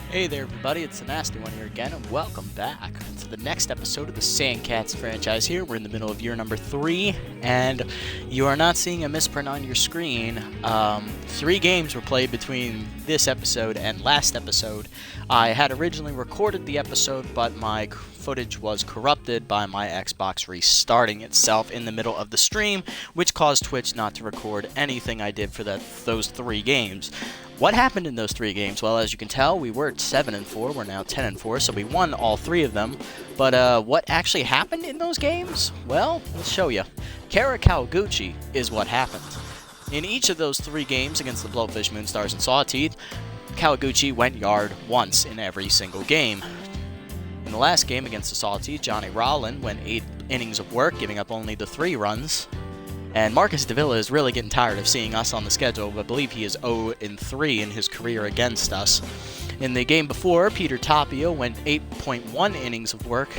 Hey there everybody, it's the Nasty One here again, and welcome back to the next episode of the SandCats franchise here. We're in the middle of year number 3, and you are not seeing a misprint on your screen. 3 games were played between this episode and last episode. I had originally recorded the episode, but my footage was corrupted by my Xbox restarting itself in the middle of the stream, which caused Twitch not to record anything I did for those 3 games. What happened in those 3 games? Well, as you can tell, we were 7-4. We're now 10-4, so we won all 3 of them. But what actually happened in those games? Well, let's show you. Kara Kawaguchi is what happened. In each of those 3 games against the Blowfish, Moonstars, and Sawteeth, Kawaguchi went yard once in every single game. In the last game against the Sawteeth, Johnny Rollin went 8 innings of work, giving up only the 3 runs. And Marcus Davila is really getting tired of seeing us on the schedule. I believe he is 0-3 in his career against us. In the game before, Peter Tapio went 8.1 innings of work,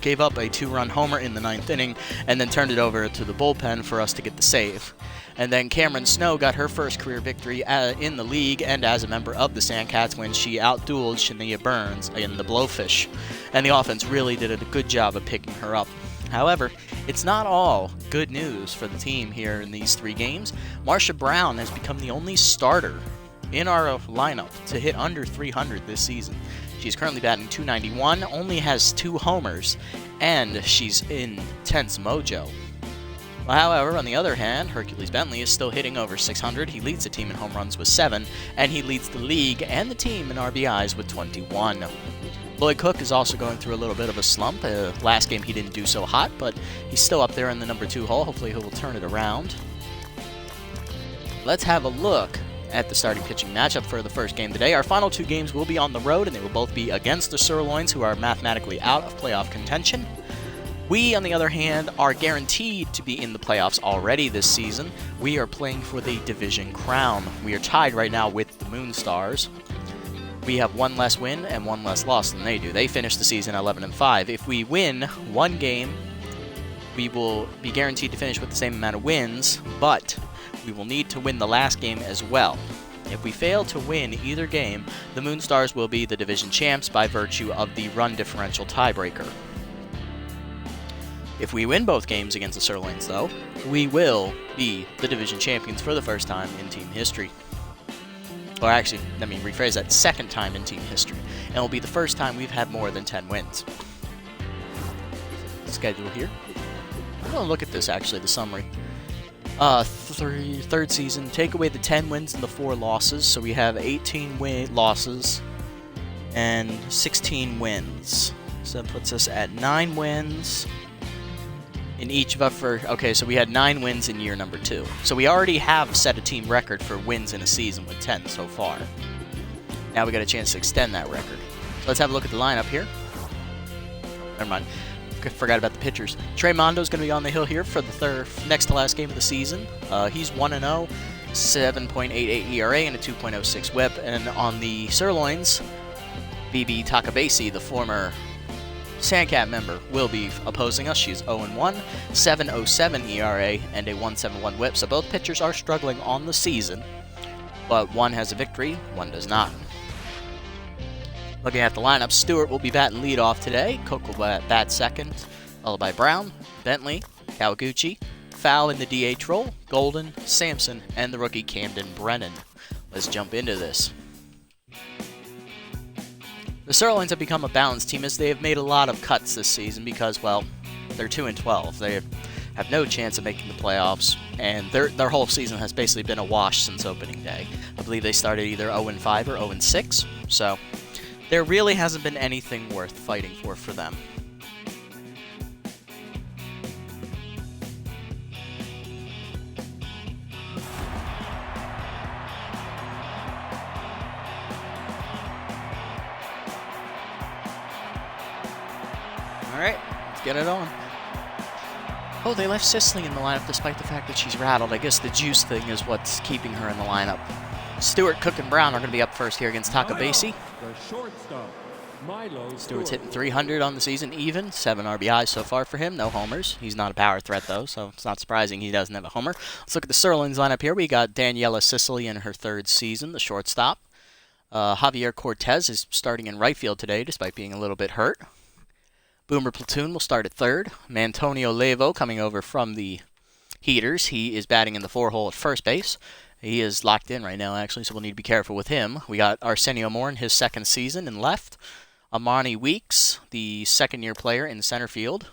gave up a 2-run homer in the 9th inning, and then turned it over to the bullpen for us to get the save. And then Cameron Snow got her first career victory in the league and as a member of the SandCats when she outdueled Shania Burns in the Blowfish. And the offense really did a good job of picking her up. However, it's not all good news for the team here in these 3 games. Marsha Brown has become the only starter in our lineup to hit under 300 this season. She's currently batting .291, only has 2 homers, and she's in tense mojo. Well, however, on the other hand, Hercules Bentley is still hitting over 600. He leads the team in home runs with 7, and he leads the league and the team in RBIs with 21. Lloyd Cook is also going through a little bit of a slump. Last game he didn't do so hot, but he's still up there in the number 2 hole. Hopefully he will turn it around. Let's have a look at the starting pitching matchup for the first game today. Our final 2 games will be on the road, and they will both be against the Sirloins, who are mathematically out of playoff contention. We, on the other hand, are guaranteed to be in the playoffs already this season. We are playing for the division crown. We are tied right now with the Moonstars. We have 1 less win and 1 less loss than they do. They finished the season 11-5. If we win 1 game, we will be guaranteed to finish with the same amount of wins, but we will need to win the last game as well. If we fail to win either game, the Moonstars will be the division champs by virtue of the run differential tiebreaker. If we win both games against the Sirloins, though, we will be the division champions for the first time in team history. Or actually, let me rephrase that, second time in team history. And it will be the first time we've had more than 10 wins. Schedule here. I'm going to look at this, actually, the summary. Third season, take away the 10 wins and the 4 losses. So we have 18 losses and 16 wins. So that puts us at 9 wins in each of our okay, so we had 9 wins in year number 2. So we already have set a team record for wins in a season with 10 so far. Now we got a chance to extend that record. Let's have a look at the lineup here. Never mind. Forgot about the pitchers. Trey Mondo's going to be on the hill here for the next to last game of the season. He's 1-0, 7.88 ERA and a 2.06 WHIP. And on the Sirloins, BB Takabasi, the former SandCat member, will be opposing us. She's 0-1, 7.07 ERA, and a 1.71 WHIP. So both pitchers are struggling on the season, but one has a victory, one does not. Looking at the lineup, Stewart will be batting leadoff today. Cook will bat second, followed by Brown, Bentley, Kawaguchi, Fowl in the DH role, Golden, Sampson, and the rookie Camden Brennan. Let's jump into this. The Sirloins have become a balanced team as they have made a lot of cuts this season because, well, they're 2-12. They have no chance of making the playoffs, and their whole season has basically been a wash since opening day. I believe they started either 0-5 or 0-6, so there really hasn't been anything worth fighting for them. Alright, let's get it on. Oh, they left Cicely in the lineup despite the fact that she's rattled. I guess the juice thing is what's keeping her in the lineup. Stewart, Cook, and Brown are going to be up first here against Takabasi. Stewart's hitting 300 on the season even. 7 RBIs so far for him. No homers. He's not a power threat, though, so it's not surprising he doesn't have a homer. Let's look at the Sirloins lineup here. We got Daniela Cicely in her 3rd season, the shortstop. Javier Cortez is starting in right field today, despite being a little bit hurt. Boomer Platoon will start at third. Mantonio Levo coming over from the Heaters. He is batting in the 4-hole at first base. He is locked in right now, actually, so we'll need to be careful with him. We got Arsenio Moore in his second season in left. Amani Weeks, the second-year player in center field.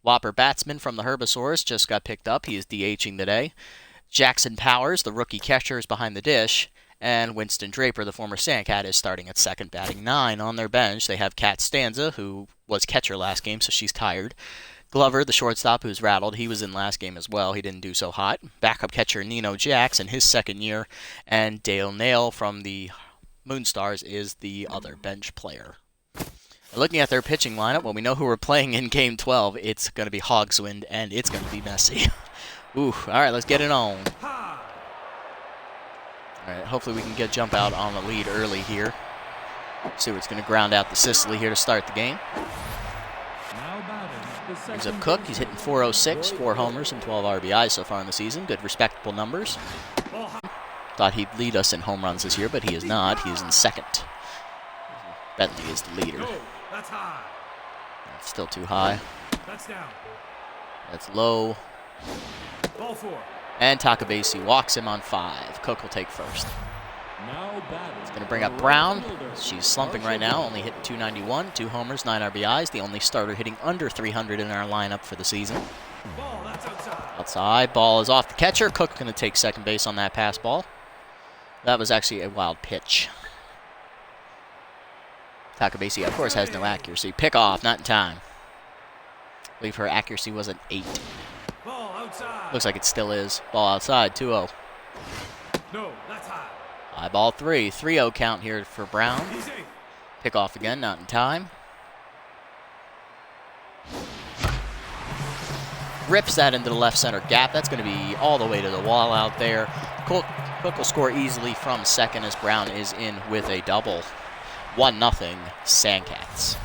Whopper Batsman from the Herbisaurs just got picked up. He is DHing today. Jackson Powers, the rookie catcher, is behind the dish. And Winston Draper, the former Sandcat, is starting at second, batting 9 on their bench. They have Kat Stanza, who was catcher last game, so she's tired. Glover, the shortstop, who's rattled. He was in last game as well. He didn't do so hot. Backup catcher Nino Jackson, his second year. And Dale Nail from the Moonstars is the other bench player. Looking at their pitching lineup, well, we know who we're playing in Game 12. It's going to be Hogswind, and it's going to be messy. Ooh, all right, let's get it on. All right, hopefully we can jump out on the lead early here. Stewart's going to ground out the Sicily here to start the game. Brings up Cook. He's hitting .406, 4 homers and 12 RBIs so far in the season. Good, respectable numbers. Thought he'd lead us in home runs this year, but he is not. He is in second. Bentley is the leader. That's high. That's still too high. That's down. That's low. Ball 4. And Takabasi walks him on 5. Cook will take first. He's going to bring up Brown. She's slumping right now, only hitting .291, 2 homers, 9 RBIs. The only starter hitting under 300 in our lineup for the season. Ball, that's outside. Outside, ball is off the catcher. Cook going to take second base on that pass ball. That was actually a wild pitch. Takabasi, of course, has no accuracy. Pick off, not in time. I believe her accuracy was an 8. Ball outside. Looks like it still is. Ball outside, 2-0. No, that's high. High ball 3. 3-0 count here for Brown. Easy. Pick off again, not in time. Rips that into the left center gap. That's going to be all the way to the wall out there. Cook will score easily from second as Brown is in with a double. 1-0 Sandcats.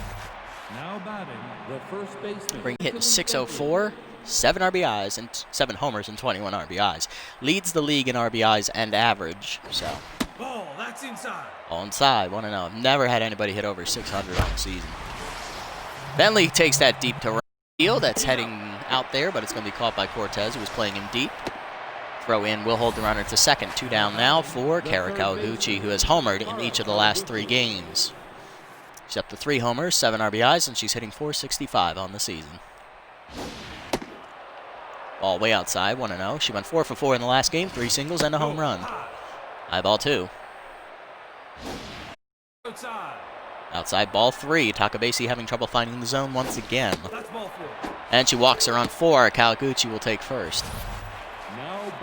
Now batting the first baseman. Hitting .604, 7 RBIs and 7 homers and 21 RBIs. Leads the league in RBIs and average. So Ball, that's inside. all inside, 1-0. I've never had anybody hit over 600 on the season. Bentley takes that deep to right field. That's heading out there, but it's going to be caught by Cortez, who was playing him deep. Throw in will hold the runner to second. 2 down now for Kara Kawaguchi, who has homered in each of the last 3 games. She's up to 3 homers, 7 RBIs, and she's hitting .465 on the season. Ball way outside, 1-0. She went 4 for 4 in the last game, 3 singles and a home run. High ball 2. Outside. Outside ball 3. Takabasi having trouble finding the zone once again. That's ball 4. And she walks her on 4. Kawaguchi will take first.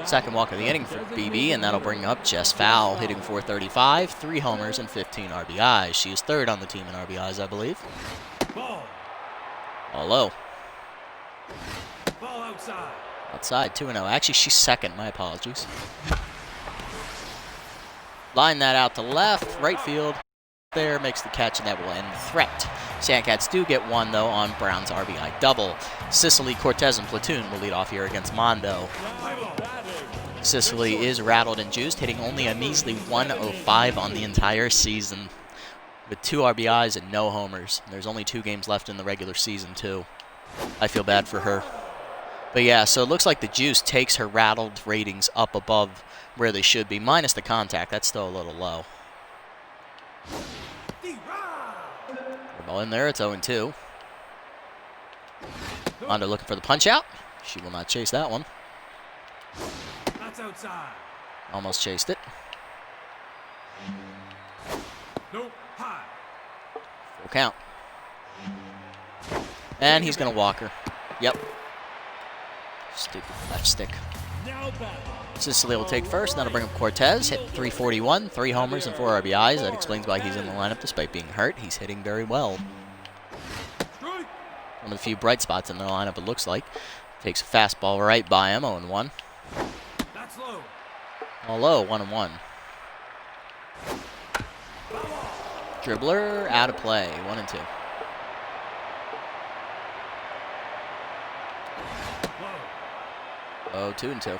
Second walk of the inning for BB, and that'll bring up Jess Fowl, hitting .435, 3 homers and 15 RBIs. She is third on the team in RBIs, I believe. Ball. All low. Ball outside. Outside, 2-0. Actually, she's second. My apologies. Line that out to left. Right field. There makes the catch, and that will end the threat. Sandcats do get 1, though, on Brown's RBI double. Sicily, Cortez, and Platoon will lead off here against Mondo. Sicily is rattled and juiced, hitting only a measly .105 on the entire season, with 2 RBIs and no homers. There's only 2 games left in the regular season, too. I feel bad for her. But yeah, so it looks like the juice takes her rattled ratings up above where they should be, minus the contact. That's still a little low. Ball in there, it's 0-2. Mondo looking for the punch out. She will not chase that one. That's outside. Almost chased it. Nope. High. Full count. And he's going to walk her. Yep. Stupid left stick. Now batting. Sicily will take first, and that'll bring up Cortez, hit .341, 3 homers and 4 RBIs. That explains why he's in the lineup despite being hurt. He's hitting very well. One of the few bright spots in the lineup, it looks like. Takes a fastball right by him, 0-1. That's low. All low, 1-1. Dribbler out of play, 1-2. Oh, 2-2.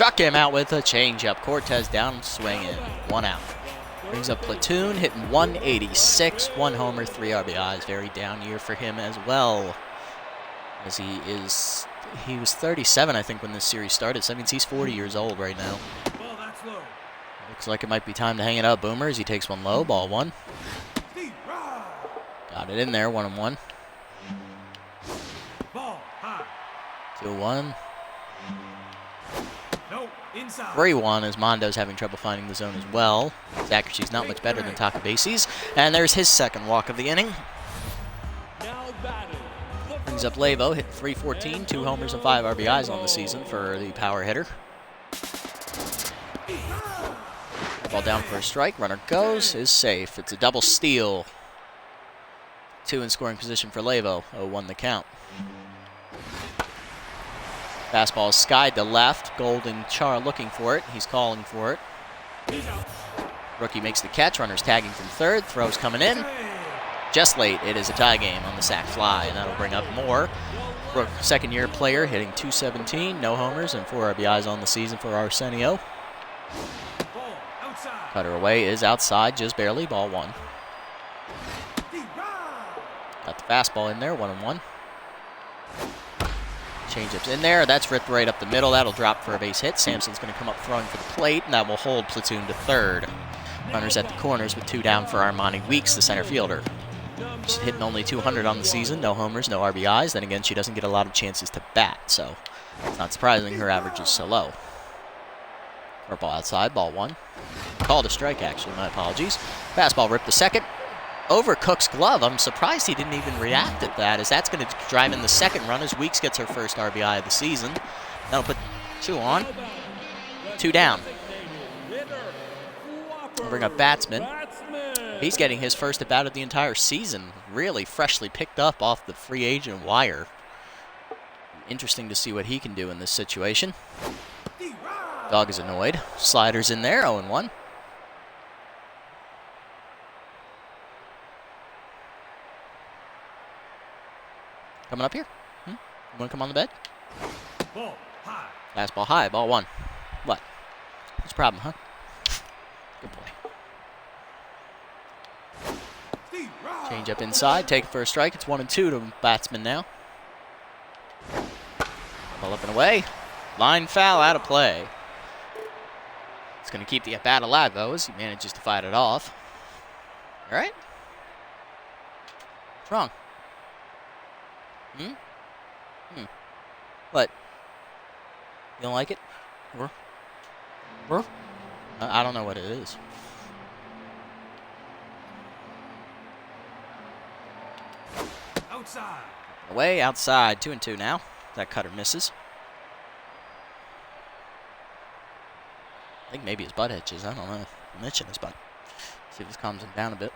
Struck him out with a changeup. Cortez down swinging. 1 out. Brings up Platoon, hitting 186, 1 homer, 3 RBIs. Very down year for him as well. As he was 37, I think, when this series started. So that means he's 40 years old right now. Ball, that's low. Looks like it might be time to hang it up. Boomer as he takes one low, ball 1. Got it in there, 1-1. Ball, high. 2-1. No, inside. 3-1 as Mondo's having trouble finding the zone as well. His accuracy's not much better than Takabasi's. And there's his second walk of the inning. Now batting. Brings up Levo, hit 314, 2 homers and 5 RBIs on the season for the power hitter. Ball down for a strike, runner goes, is safe. It's a double steal. 2 in scoring position for Levo, 0-1 the count. Fastball is skied to left, Golden Char looking for it, he's calling for it. Rookie makes the catch, runner's tagging from third, throw's coming in. Just late, it is a tie game on the sac fly, and that'll bring up more. Second-year player hitting 217, no homers, and 4 RBIs on the season for Arsenio. Ball, outside. Cutter away is outside, just barely, ball 1. Got the fastball in there, 1-1. Changeup's in there, that's ripped right up the middle, that'll drop for a base hit. Sampson's going to come up throwing for the plate, and that will hold Platoon to third. Runners at the corners with 2 down for Armani Weeks, the center fielder. She's hitting only 200 on the season, no homers, no RBIs. Then again, she doesn't get a lot of chances to bat, so it's not surprising her average is so low. Ball outside, ball 1. Called a strike, actually, my apologies. Fastball ripped the second. Over Cook's glove. I'm surprised he didn't even react at that, as that's going to drive in the second run as Weeks gets her first RBI of the season. That'll put 2 on. 2 down. We'll bring up Batsman. He's getting his first at-bat of the entire season. Really freshly picked up off the free agent wire. Interesting to see what he can do in this situation. Dog is annoyed. Sliders in there, 0-1. Coming up here? You want to come on the bed? Ball, high. Fastball high, ball 1. What? What's the problem, huh? Good boy. Change up inside, take it for a strike. It's 1-2 to Batsman now. Ball up and away. Line foul, out of play. It's going to keep the at-bat alive, though, as he manages to fight it off. All right? What's wrong? What? You don't like it? I don't know what it is. Outside. Away, outside, 2-2 now. That cutter misses. I think maybe his butt itches. I don't know. I'm itching his butt. See if this calms him down a bit.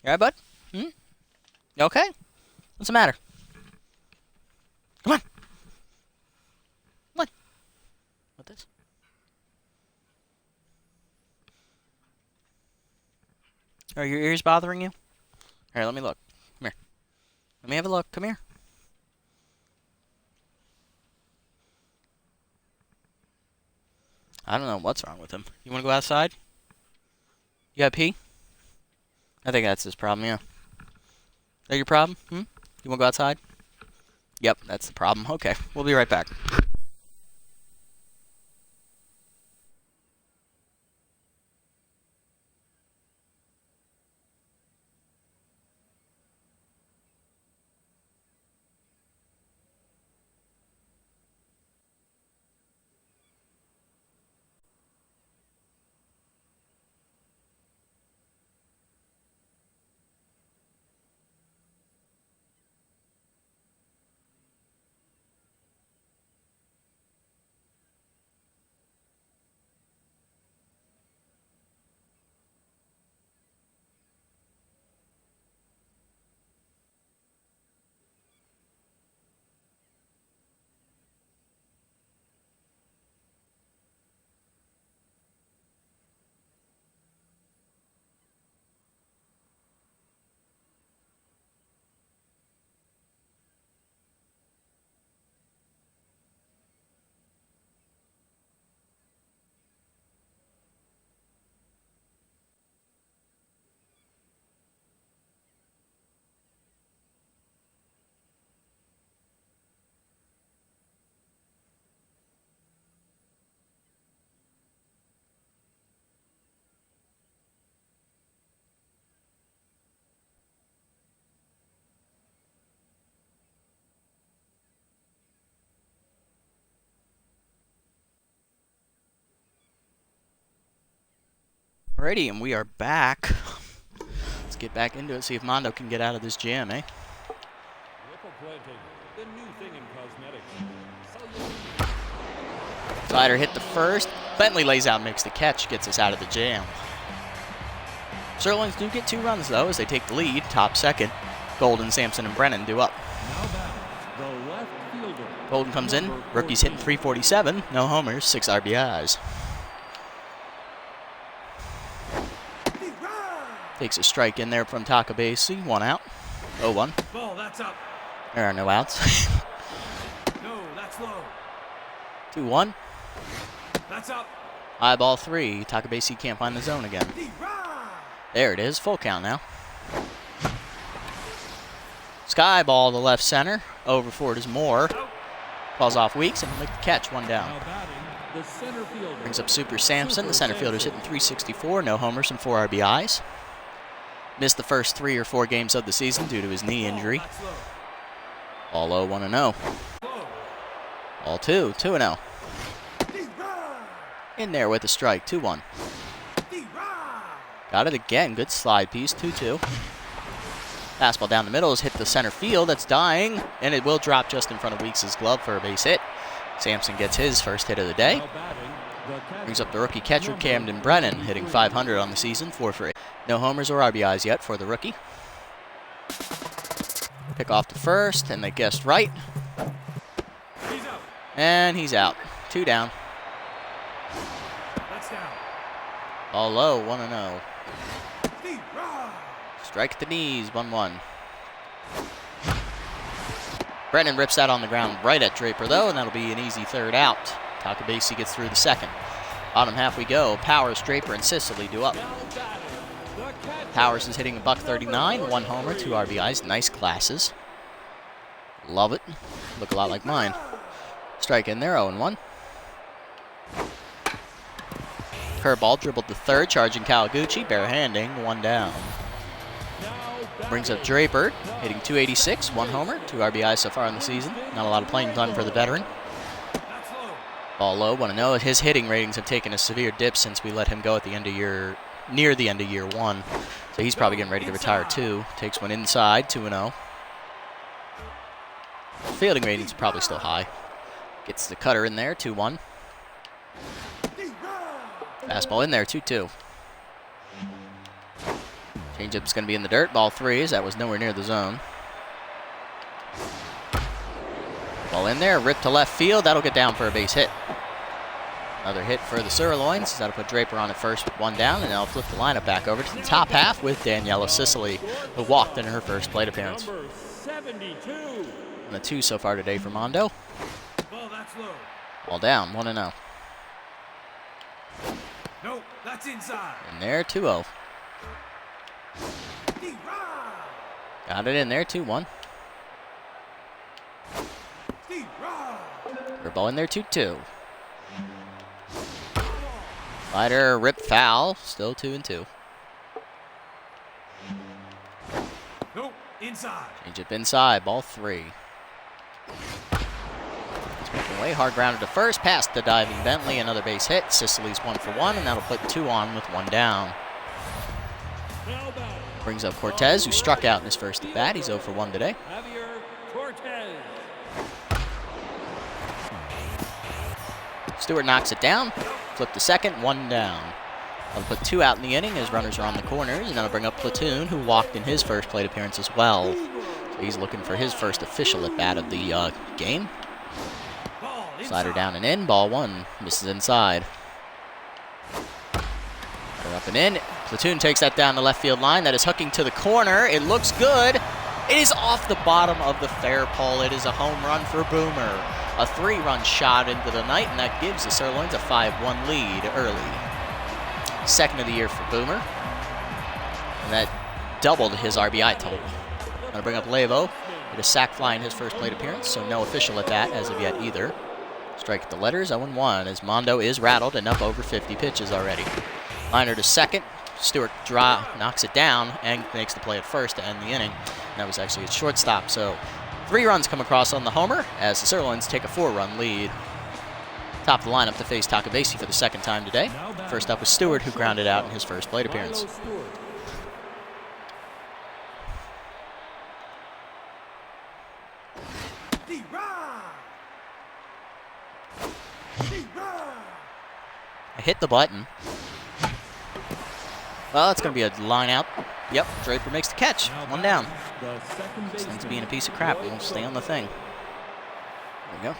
You alright, bud? You okay? What's the matter? Come on. Come on. What this? Are your ears bothering you? Here, let me look. Come here. Let me have a look. Come here. I don't know what's wrong with him. You want to go outside? You got pee? I think that's his problem, yeah. Is that your problem? You want to go outside? Yep, that's the problem. Okay, we'll be right back. Alrighty, and we are back. Let's get back into it, see if Mondo can get out of this jam, eh? Ripple planting, the new thing in cosmetics. Slider hit the first. Bentley lays out, makes the catch, gets us out of the jam. Sirloins do get 2 runs, though, as they take the lead. Top second. Golden, Sampson, and Brennan do up. Now batting, the left fielder. Golden comes in. Number Rookie's hitting 14. 347. No homers, 6 RBIs. Takes a strike in there from Takabasi. 1 out. 0-1. Ball, that's up. There are no outs. No, that's low. 2-1. That's up. High ball 3. Takabasi can't find the zone again. There it is. Full count now. Sky ball to left center. Over for it is Moore. Falls off Weeks and will make the catch. 1 down. Now batting, the center fielder. Brings up Super Sampson. The center fielder's hitting 364. No homers and 4 RBIs. Missed the first 3 or 4 games of the season due to his knee injury. That's low. All 0, 1-0. Low. All 2, 2-0. In there with a strike. 2-1. Got it again. Good slide piece. 2-2. Fastball down the middle has hit the center field. That's dying, and it will drop just in front of Weeks' glove for a base hit. Sampson gets his first hit of the day. Now batting, the catcher. Brings up the rookie catcher, Camden Brennan, hitting 500 on the season, 4 for 8. No homers or RBIs yet for the rookie. Pick off the first, and they guessed right. He's out. And he's out. 2 down. That's down. All low, 1-0. Strike at the knees, 1-1. Brennan rips that on the ground right at Draper, though, and that'll be an easy 3rd out. Takabasi gets through the 2nd. Bottom half we go. Powers, Draper, and Sicily do up. Now batting, the catcher. Powers is hitting $139, 1 homer, 2 RBIs. Nice classes. Love it. Look a lot like mine. Strike in there, 0-1. Curveball dribbled the 3rd, charging Kawaguchi, barehanding, 1 down. Now Brings up batting, Draper, hitting 286, 1 homer, 2 RBIs so far in the season. Not a lot of playing time for the veteran. That's low. Ball low, 1-0. His hitting ratings have taken a severe dip since we let him go at the end of near the end of year 1. So he's probably getting ready to retire too. Takes one inside, 2-0. Fielding ratings are probably still high. Gets the cutter in there, 2-1. Fastball in there, 2-2. Changeup's going to be in the dirt. Ball 3, as that was nowhere near the zone. Ball in there, ripped to left field. That'll get down for a base hit. Another hit for the Sirloins. That'll put Draper on at first with 1 down, and they'll flip the lineup back over to the top half with Daniela Sicily, who walked in her first plate appearance. number 72. And the 2 so far today for Mondo. Ball, that's low. All down, 1-0. No, that's inside. In there, 2-0. Got it in there, 2-1. Ball in there, 2-2. Slider, rip foul, still 2-2. No, inside. Changeup inside, ball 3. It's making away, hard grounded to first, past the diving Bentley, another base hit. Sicily's 1 for 1, and that'll put 2 on with 1 down. Now batting, Brings up Cortez, who struck out in his first at bat. He's 0 for 1 today. Javier Cortez. Stewart knocks it down. Flip the 2nd, 1 down. That'll put 2 out in the inning as runners are on the corners, and that'll bring up Platoon, who walked in his first plate appearance as well. So he's looking for his first official at bat of the game. Ball, inside. Slider down and in, ball 1, misses inside. Slider up and in. Platoon takes that down the left field line. That is hooking to the corner. It looks good. It is off the bottom of the fair pole. It is a home run for Boomer. A 3-run shot into the night, and that gives the Sirloins a 5-1 lead early. 2nd of the year for Boomer. And that doubled his RBI total. Gonna bring up Levo. With a sac fly in his first plate appearance, so no official at that as of yet either. Strike at the letters, 0-1, as Mondo is rattled and up over 50 pitches already. Liner to 2nd. Stewart knocks it down and makes the play at first to end the inning. And that was actually at shortstop, so 3 runs come across on the homer as the Sirloins take a 4-run lead. Top of the lineup to face Takabasi for the second time today. First up was Stewart, who grounded out in his first plate appearance. I hit the button. Well, it's going to be a line out. Yep, Draper makes the catch. One down. This thing's being a piece of crap. He won't stay on the thing. There we go.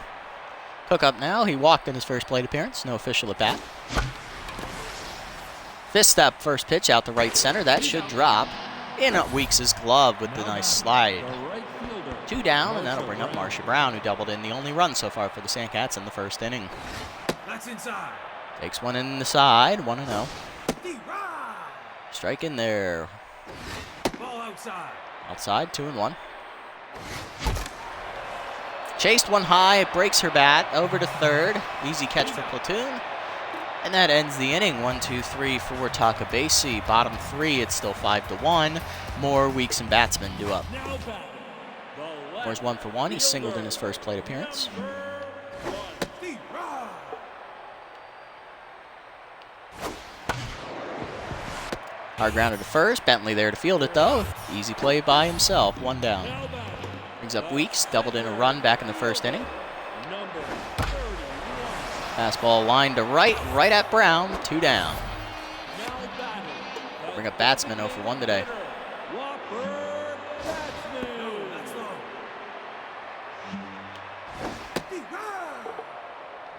Cook up now. He walked in his first plate appearance. No official at bat. Fifth step, first pitch out to right center. That should drop in at Weeks' glove with the nice slide. 2 down, and that'll bring up Marcia Brown, who doubled in the only run so far for the Sandcats in the first inning. That's inside. Takes one in the side, 1-0. Strike in there. Ball outside. Outside, 2-1. Chased one high, it breaks her bat, over to third. Easy catch for Platoon. And that ends the inning. 1, 2, 3 for Takabasi. Bottom 3, it's still 5-1. More Weeks and batsmen due up. Moore's 1 for 1. He singled in his first plate appearance. Hard grounded to first. Bentley there to field it, though. Easy play by himself. 1 down. Brings up Weeks. Doubled in a run back in the first inning. Fastball line to right at Brown. 2 down. Bring up batsman 0 for 1 today.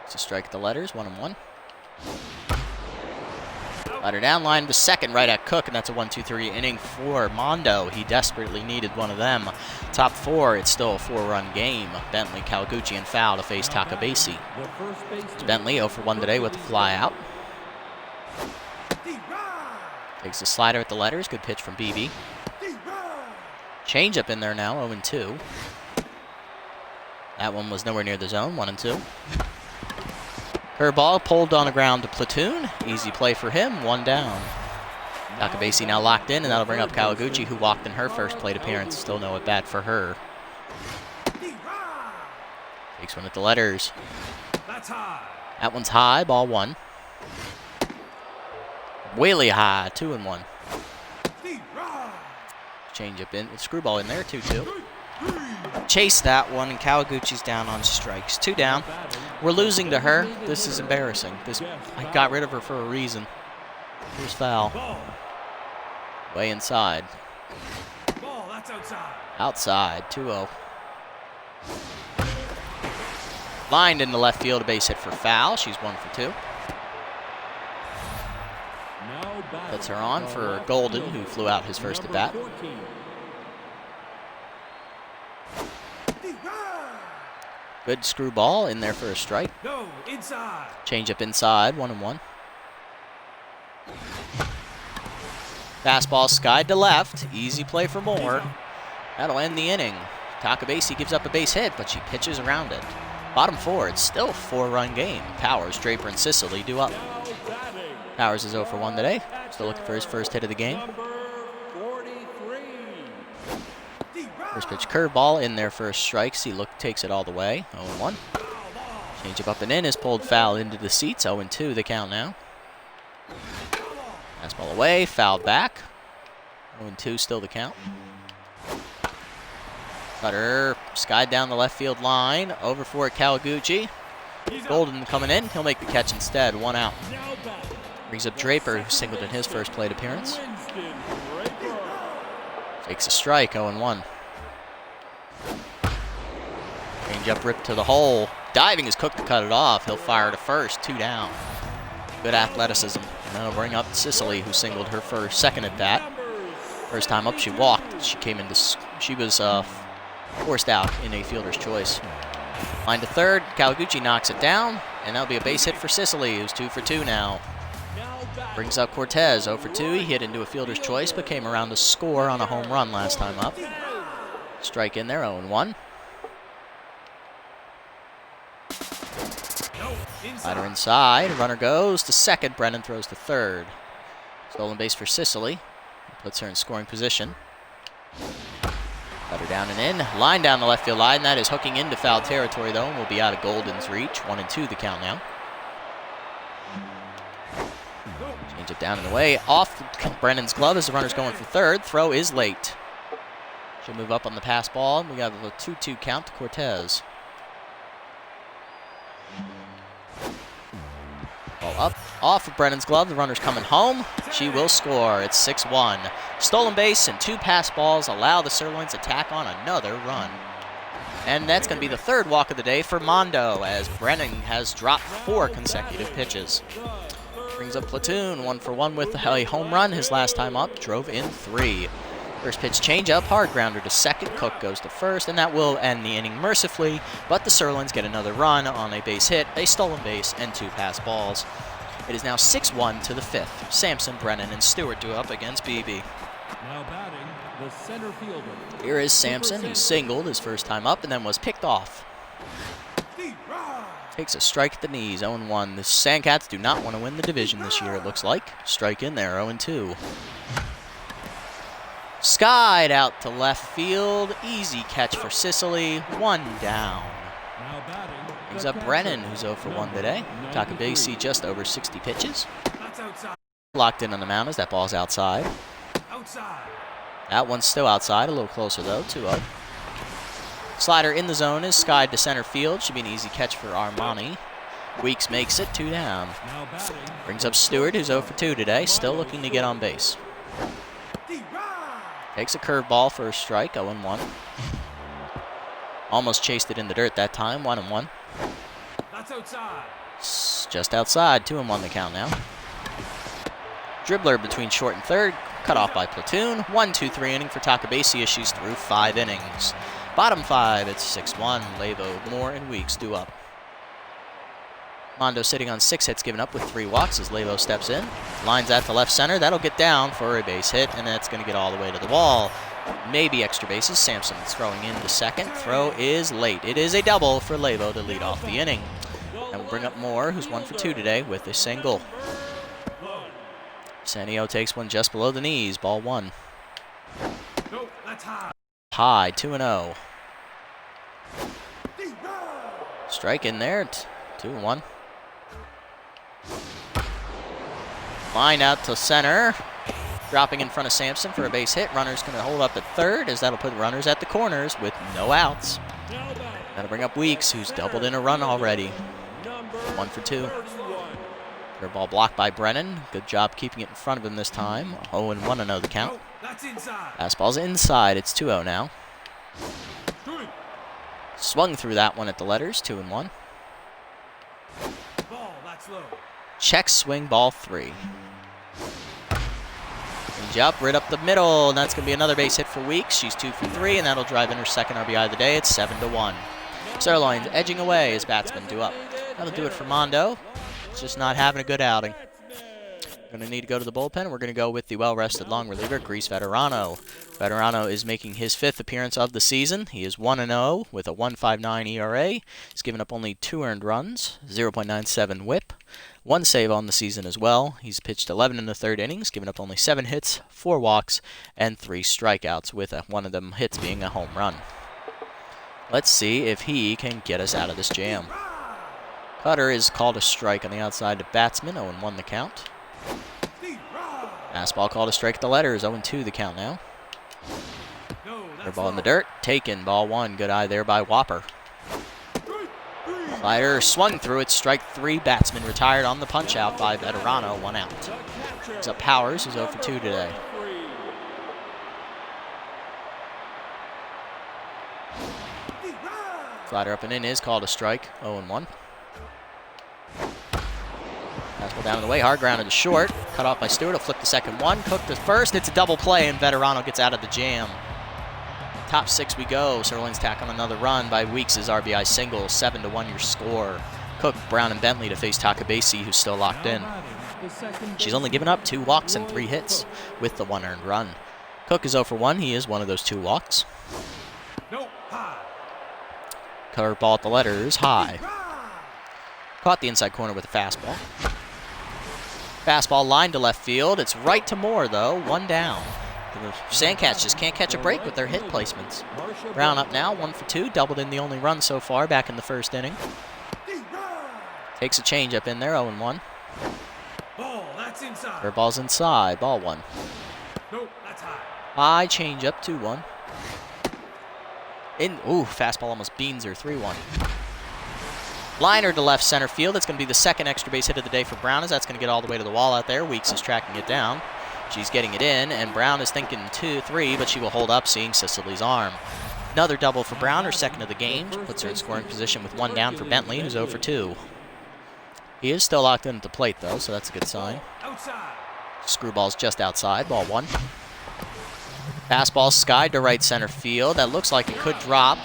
It's a strike at the letters. 1-1. Ladder down, line to second, right at Cook, and that's a 1-2-3 inning for Mondo. He desperately needed one of them. Top 4, it's still a 4-run game. Bentley, Kawaguchi, and Fowl to face Takabasi. It's Bentley 0 for 1 today with the fly out. Takes the slider at the letters. Good pitch from BB. Change up in there now, 0-2. That one was nowhere near the zone, 1-2. Curveball pulled on the ground to Platoon. Easy play for him, 1 down. Takabasi now locked in, and that'll bring up Kawaguchi, who walked in her first plate appearance. Still no at bat for her. Takes one at the letters. That's high. That one's high, ball 1. Whaley high, 2-1. Change up in, screwball in there, 2-2. Chase that one, and Kawaguchi's down on strikes. 2 down. We're losing to her. This is embarrassing. I got rid of her for a reason. Here's Foul. Way inside. Ball, that's outside. Outside, 2-0. Lined in the left field, a base hit for Foul. She's 1 for 2. Puts her on for Golden, who flew out his first at bat. Good screwball in there for a strike. No, inside. Change up inside, 1-1. Fastball skied to left. Easy play for Moore. That'll end the inning. Takabasi gives up a base hit, but she pitches around it. Bottom 4, it's still a 4-run game. Powers, Draper, and Sicily due up. Powers is 0 for 1 today. Still looking for his first hit of the game. First pitch curveball in there for a strike. Takes it all the way. 0-1. Change up and in is pulled foul into the seats. 0-2 the count now. Fastball away, fouled back. 0-2 still the count. Cutter skied down the left field line. Over for Kawaguchi. Golden coming in. He'll make the catch instead. 1 out. Brings up Draper, who singled in his first plate appearance. Takes a strike. 0-1. Change up, rip to the hole. Diving is Cook to cut it off. He'll fire to first. 2 down. Good athleticism. And that'll bring up Sicily, who singled her second at bat. First time up, she walked. She was forced out in a fielder's choice. Line to third. Kawaguchi knocks it down, and that'll be a base hit for Sicily, who's 2 for 2 now. Brings up Cortez, 0 for 2. He hit into a fielder's choice, but came around to score on a home run last time up. Strike in there, 0-1. Rider inside. Runner goes to second. Brennan throws to third. Stolen base for Sicily. Puts her in scoring position. Cutter down and in. Line down the left field line. That is hooking into foul territory, though, and will be out of Golden's reach. 1-2 the count now. Change it down and away. Off Brennan's glove as the runner's going for third. Throw is late. She'll move up on the pass ball. We got a 2-2 count to Cortez. Ball up, off of Brennan's glove. The runner's coming home. She will score. It's 6-1. Stolen base and 2 pass balls allow the Sirloins to tack on another run. And that's going to be the third walk of the day for Mondo, as Brennan has dropped 4 consecutive pitches. Brings up Platoon, 1 for 1 with a home run. His last time up, drove in 3. First pitch changeup, hard grounder to second. Cook goes to first, and that will end the inning mercifully. But the Sirloins get another run on a base hit, a stolen base, and 2 pass balls. It is now 6-1 to the 5th. Sampson, Brennan, and Stewart do up against BB. Now batting, the center fielder. Here is Sampson, who singled his first time up and then was picked off. Takes a strike at the knees, 0-1. The Sandcats do not want to win the division this year, it looks like. Strike in there, 0-2. Skied out to left field. Easy catch for Sicily. 1 down. Now batting, Brings up Brennan, who's 0 for 1 today. Takabasi just over 60 pitches. That's outside. Locked in on the mound as that ball's outside. Outside. That one's still outside, a little closer though, 2-0. Slider in the zone is skied to center field. Should be an easy catch for Armani. Weeks makes it 2 down. now batting, Brings up Stewart, who's 0 for 2 today, still looking to get on base. Takes a curveball for a strike, 0-1. Almost chased it in the dirt that time, 1-1. That's outside. Just outside, 2-1 the count now. Dribbler between short and third, cut off by Platoon. 1-2-3 inning for Takabasi as she's through 5 innings. Bottom 5, it's 6-1. Lavo, Moore, and Weeks do up. Mondo sitting on 6 hits given up with 3 walks as Lavo steps in. Lines that to left center. That'll get down for a base hit, and that's going to get all the way to the wall. Maybe extra bases. Sampson throwing in to second. Throw is late. It is a double for Lavo to lead off the inning. And we'll bring up Moore, who's 1 for 2 today with a single. Sanio takes one just below the knees. Ball 1. No, that's high. High, 2-0. Strike in there, 2-1. Line out to center. Dropping in front of Sampson for a base hit. Runner's going to hold up at third, as that'll put runners at the corners with no outs. now batting, That'll bring up Weeks, who's doubled in a run already. number 1 for 2. 31. Curveball blocked by Brennan. Good job keeping it in front of him this time. 0-1 the count. No, that's inside. Fastball's inside. It's 2-0 now. Strike. Swung through that one at the letters. 2-1. Ball, that's low. Check swing, ball 3. Change up, right up the middle, and that's going to be another base hit for Weeks. She's 2 for 3, and that'll drive in her second RBI of the day. It's 7-1. Sirloins edging away as batsmen do up. That'll do it for Mondo. It's just not having a good outing. Going to need to go to the bullpen. We're going to go with the well-rested long reliever, Grease Veterano. Veterano is making his 5th appearance of the season. He is 1-0 with a 1.59 ERA. He's given up only 2 earned runs, 0.97 WHIP, 1 save on the season as well. He's pitched 11 in the 3rd innings, given up only 7 hits, 4 walks, and 3 strikeouts, with one of them hits being a home run. Let's see if he can get us out of this jam. Cutter is called a strike on the outside to batsman, 0-1 the count. Fastball called a strike at the letters, 0-2 the count now. No, Their that's ball in the low. dirt, taken, ball 1, good eye there by Whopper. Slider swung through it, strike 3, batsman retired on the punch out by Veterano, 1 out. The catcher, Next up Powers, who's 0 for 2 today. 3. Slider up and in is called a strike, 0-1. Fastball down in the way, hard grounded to short. Cut off by Stewart, he'll flip the second one. Cook to first, it's a double play, and Veterano gets out of the jam. Top 6 we go. Sirloins tack on another run by Weeks' RBI single. 7-1 your score. Cook, Brown, and Bentley to face Takabasi, who's still locked in. She's only given up 2 walks and 3 hits with the 1 earned run. Cook is 0 for 1. He is one of those 2 walks. No, high. Curve ball at the letters, high. Caught the inside corner with a fastball. Fastball line to left field. It's right to Moore, though. 1 down. The Sandcats just can't catch a break with their hit placements. Brown up now, 1 for 2. Doubled in the only run so far back in the 1st inning. Takes a changeup in there, 0-1. That's inside. Curveball's inside, ball 1. No, that's high. High changeup, 2-1. Fastball almost beans her, 3-1. Liner to left center field. That's going to be the second extra base hit of the day for Brown, as that's going to get all the way to the wall out there. Weeks is tracking it down. She's getting it in, and Brown is thinking 2-3, but she will hold up, seeing Cicely's arm. Another double for Brown, her second of the game. Puts her in scoring position with 1 down for Bentley, who's 0 for 2. He is still locked in at the plate, though, so that's a good sign. Outside. Screwball's just outside, ball 1. Fastball skied to right center field. That looks like it could drop.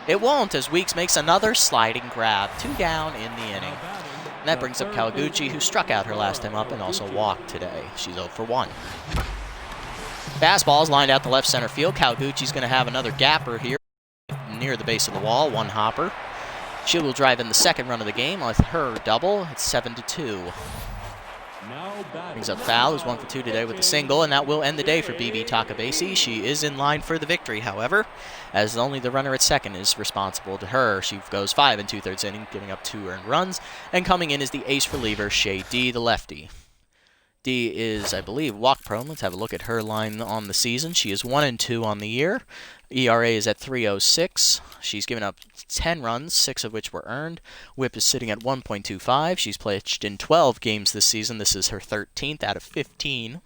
It won't, as Weeks makes another sliding grab. 2 down in the inning. And that brings up Kawaguchi, who struck out her last time up and also walked today. She's 0 for 1. Fastball's lined out to left center field. Kawaguchi's going to have another gapper here near the base of the wall. 1 hopper. She will drive in the second run of the game with her double. It's 7-2. Brings up Foul, who's 1 for 2 today with a single, and that will end the day for BB Takabesi. She is in line for the victory, however, as only the runner at second is responsible to her. She goes 5 2/3 innings, giving up 2 earned runs, and coming in is the ace reliever, Shea D, the lefty. D is, I believe, walk prone. Let's have a look at her line on the season. She is 1-2 on the year. ERA is at 3.06. She's given up 10 runs, 6 of which were earned. WHIP is sitting at 1.25. She's pitched in 12 games this season. This is her 13th out of 15.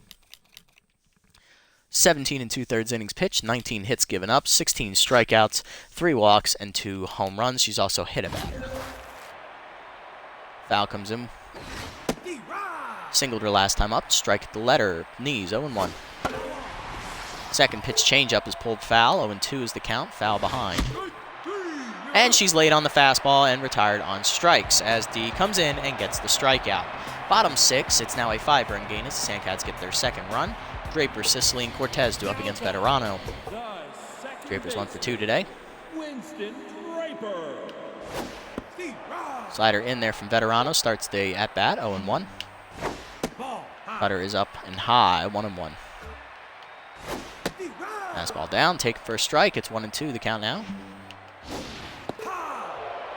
17 2/3 innings pitched, 19 hits given up, 16 strikeouts, 3 walks, and 2 home runs. She's also hit a batter. Foul comes in. Singled her last time up, strike at the letter, knees, 0-1. Second pitch changeup is pulled foul, 0-2 is the count, foul behind. And she's laid on the fastball and retired on strikes as D comes in and gets the strikeout. Bottom 6, it's now a 5-run gain as the Sandcats get their second run. Draper, Sicily, and Cortez do up against Veterano. Draper's 1 for 2 today. Winston Draper. Slider in there from Veterano, starts the at-bat, 0-1. Cutter is up and high, 1-1. Fastball down, take it for a strike. It's 1-2, the count now.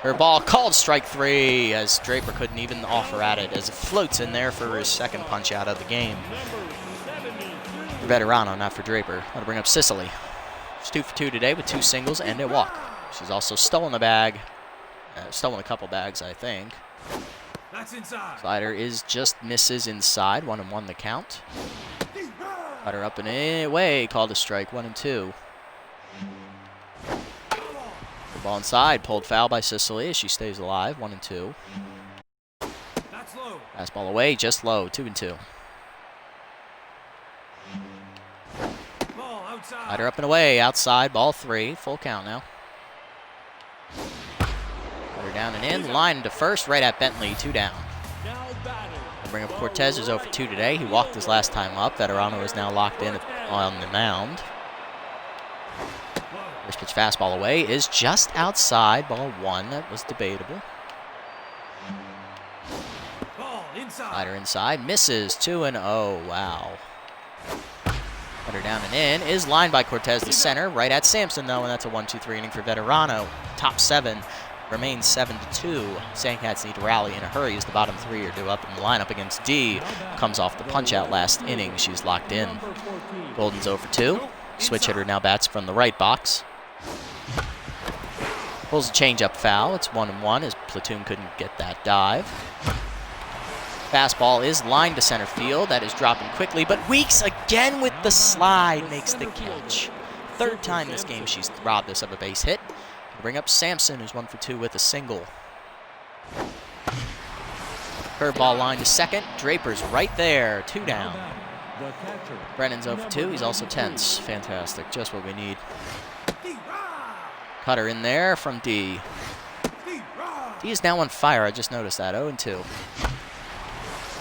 Her ball called strike 3 as Draper couldn't even offer at it as it floats in there for his second punch out of the game. For Veterano, not for Draper. That'll bring up Sicily. She's 2 for 2 today with 2 singles and a walk. She's also stolen a bag. Stolen a couple bags, I think. That's inside. Slider is just misses inside, 1-1 the count. Cutter up and away, called a strike, 1-2. The ball inside, pulled foul by Sicily as she stays alive, 1-2. That's low. Fastball away, just low, 2-2. Ball outside. Slider up and away, outside, ball 3, full count now. Cutter down and in, line to first, right at Bentley, 2 down. We'll bring up Cortez, who's 0 for 2 today. He walked his last time up. Veterano is now locked in on the mound. First pitch fastball away is just outside, ball 1. That was debatable. Ball inside. Slider inside, misses, 2-0, wow. Cutter down and in, is lined by Cortez to center, right at Sampson though, and that's a 1-2-3 inning for Veterano. Top 7 remains 7-2. Sandcats need to rally in a hurry as the bottom 3 are due up in the lineup against D. Comes off the punch-out last inning. She's locked in. Golden's 0 for 2. Switch hitter now bats from the right box. Pulls a change-up foul. It's 1-1 as Platoon couldn't get that dive. Fastball is lined to center field. That is dropping quickly, but Weeks again with the slide makes the catch. Third time this game she's robbed us of a base hit. We'll bring up Sampson, who's 1 for 2 with a single. Curveball line to second. Draper's right there, 2 down. Brennan's 0 for 2. He's also tense. Fantastic, just what we need. Cutter in there from D. D is now on fire. I just noticed that. 0-2.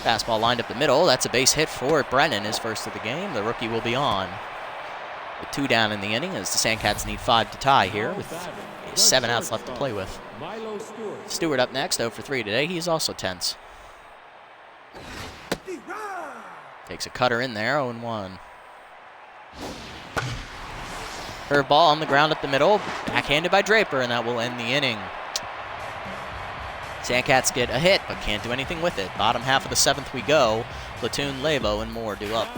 Fastball lined up the middle. That's a base hit for Brennan, his first of the game. The rookie will be on. With 2 down in the inning as the Sandcats need 5 to tie here with 7 outs left to play with. Stewart up next, 0 for 3 today. He's also tense. Takes a cutter in there, 0-1. Curveball on the ground up the middle, backhanded by Draper, and that will end the inning. Sandcats get a hit, but can't do anything with it. Bottom half of the 7th we go. Platoon, Levo, and more due up.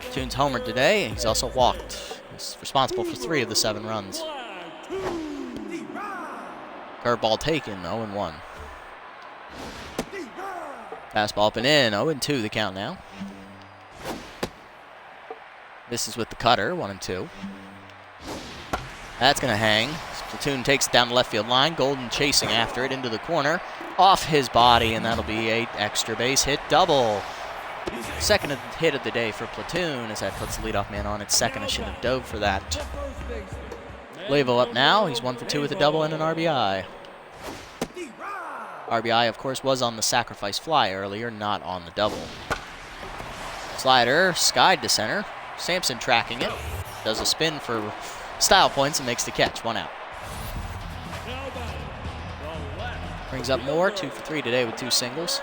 Platoon's homered today, and he's also walked. He's responsible for 3 of the 7 runs. Curveball taken, 0-1. Fastball up and in, 0-2 the count now. This is with the cutter, 1-2. That's going to hang. Platoon takes it down the left field line. Golden chasing after it into the corner. Off his body, and that'll be a extra base hit double. Second hit of the day for Platoon as that puts the leadoff man on at second. I shouldn't have dove for that. Levo up now. He's 1 for 2 with a double and an RBI. RBI, of course, was on the sacrifice fly earlier, not on the double. Slider skied to center. Sampson tracking it. Does a spin for style points and makes the catch. 1 out. Brings up Moore, 2 for 3 today with 2 singles.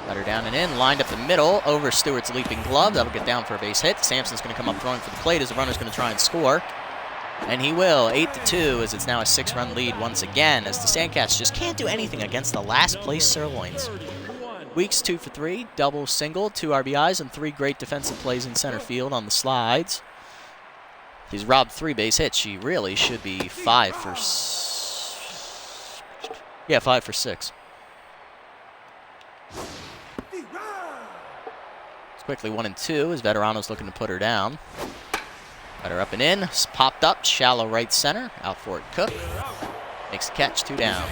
Cutter down and in, lined up the middle, over Stewart's leaping glove. That'll get down for a base hit. Sampson's going to come up throwing for the plate as the runner's going to try and score. And he will, 8-2, as it's now a 6-run lead once again, as the Sandcats just can't do anything against the last-place Sirloins. Weeks 2 for 3, double, single, 2 RBIs, and 3 great defensive plays in center field on the slides. He's robbed 3 base hits. She really should be 5 for 6. It's quickly 1-2 as Veterano's looking to put her down. Got her up and in. Popped up, shallow right center. Out for it, Cook. Makes the catch, 2 down.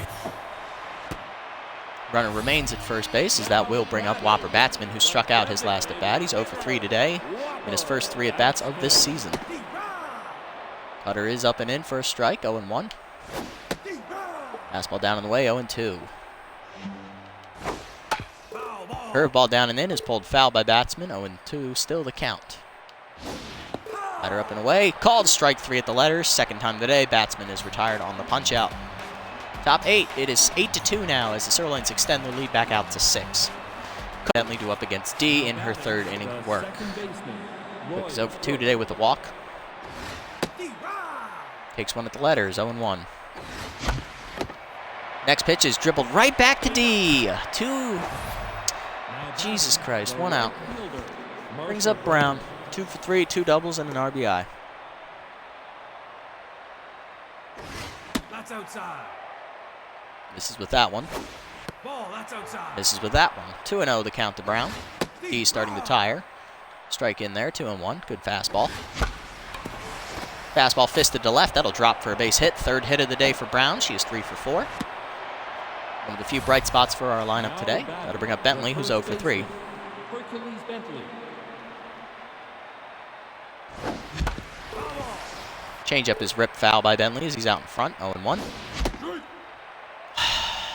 Runner remains at first base as that will bring up Whopper Batsman, who struck out his last at-bat. He's 0 for 3 today in his first 3 at-bats of this season. Cutter is up and in for a strike, 0-1. Fastball down and away, 0-2. Curveball down and in is pulled foul by Batsman, 0-2, still the count. Letter up and away, called strike 3 at the letters. Second time today, Batsman is retired on the punch-out. Top 8, it is 8-2 now as the Sirloins extend their lead back out to 6. Bentley due up against D in her 3rd inning of work. Cook is 0 for 2 today with a walk. Takes 1 at the letters, 0-1. Next pitch is dribbled right back to D. 2. Jesus Christ, 1 out. Brings up Brown. 2 for 3, 2 doubles, and an RBI. That's outside. This is with that one. Ball, that's outside. This is with that one. 2-0 the count to Brown. D starting to tire. Strike in there, 2-1. Good fastball. Fastball fisted to left. That'll drop for a base hit. 3rd hit of the day for Brown. She is 3 for 4. One of the few bright spots for our lineup today. That'll bring up Bentley, who's 0 for 3. Hercules Bentley. Changeup is ripped foul by Bentley as he's out in front, 0-1.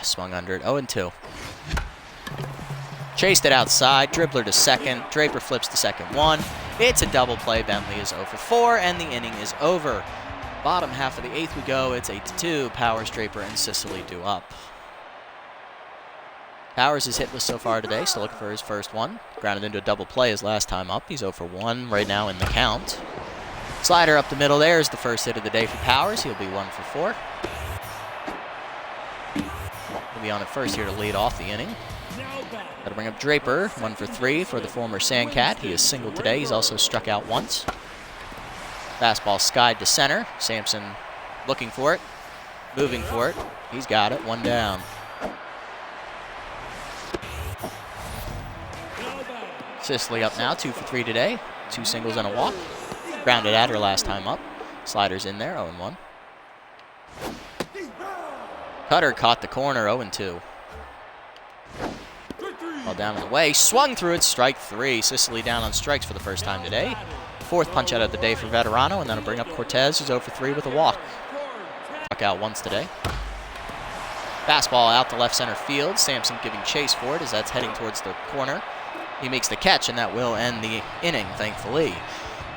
Swung under it, 0-2. Chased it outside, dribbler to second, Draper flips to second 1. It's a double play, Bentley is 0 for 4, and the inning is over. Bottom half of the 8th we go, it's 8-2, Powers, Draper, and Sicily due up. Powers is hitless so far today, still looking for his first one. Grounded into a double play his last time up. He's 0 for 1 right now in the count. Slider up the middle there is the first hit of the day for Powers. He'll be 1 for 4. He'll be on at first here to lead off the inning. That'll bring up Draper, 1 for 3 for the former Sandcat. He is singled today. He's also struck out once. Fastball skied to center. Sampson looking for it, moving for it. He's got it, 1 down. Sicily up now, 2 for 3 today. 2 singles and a walk. Grounded at her last time up. Sliders in there, 0-1. Cutter caught the corner, 0-2. Ball down and away, swung through it, strike 3. Sicily down on strikes for the first time today. 4th punch out of the day for Veterano, and that'll bring up Cortez, who's 0 for 3 with a walk. Struck out once today. Fastball out to left center field. Sampson giving chase for it as that's heading towards the corner. He makes the catch, and that will end the inning, thankfully.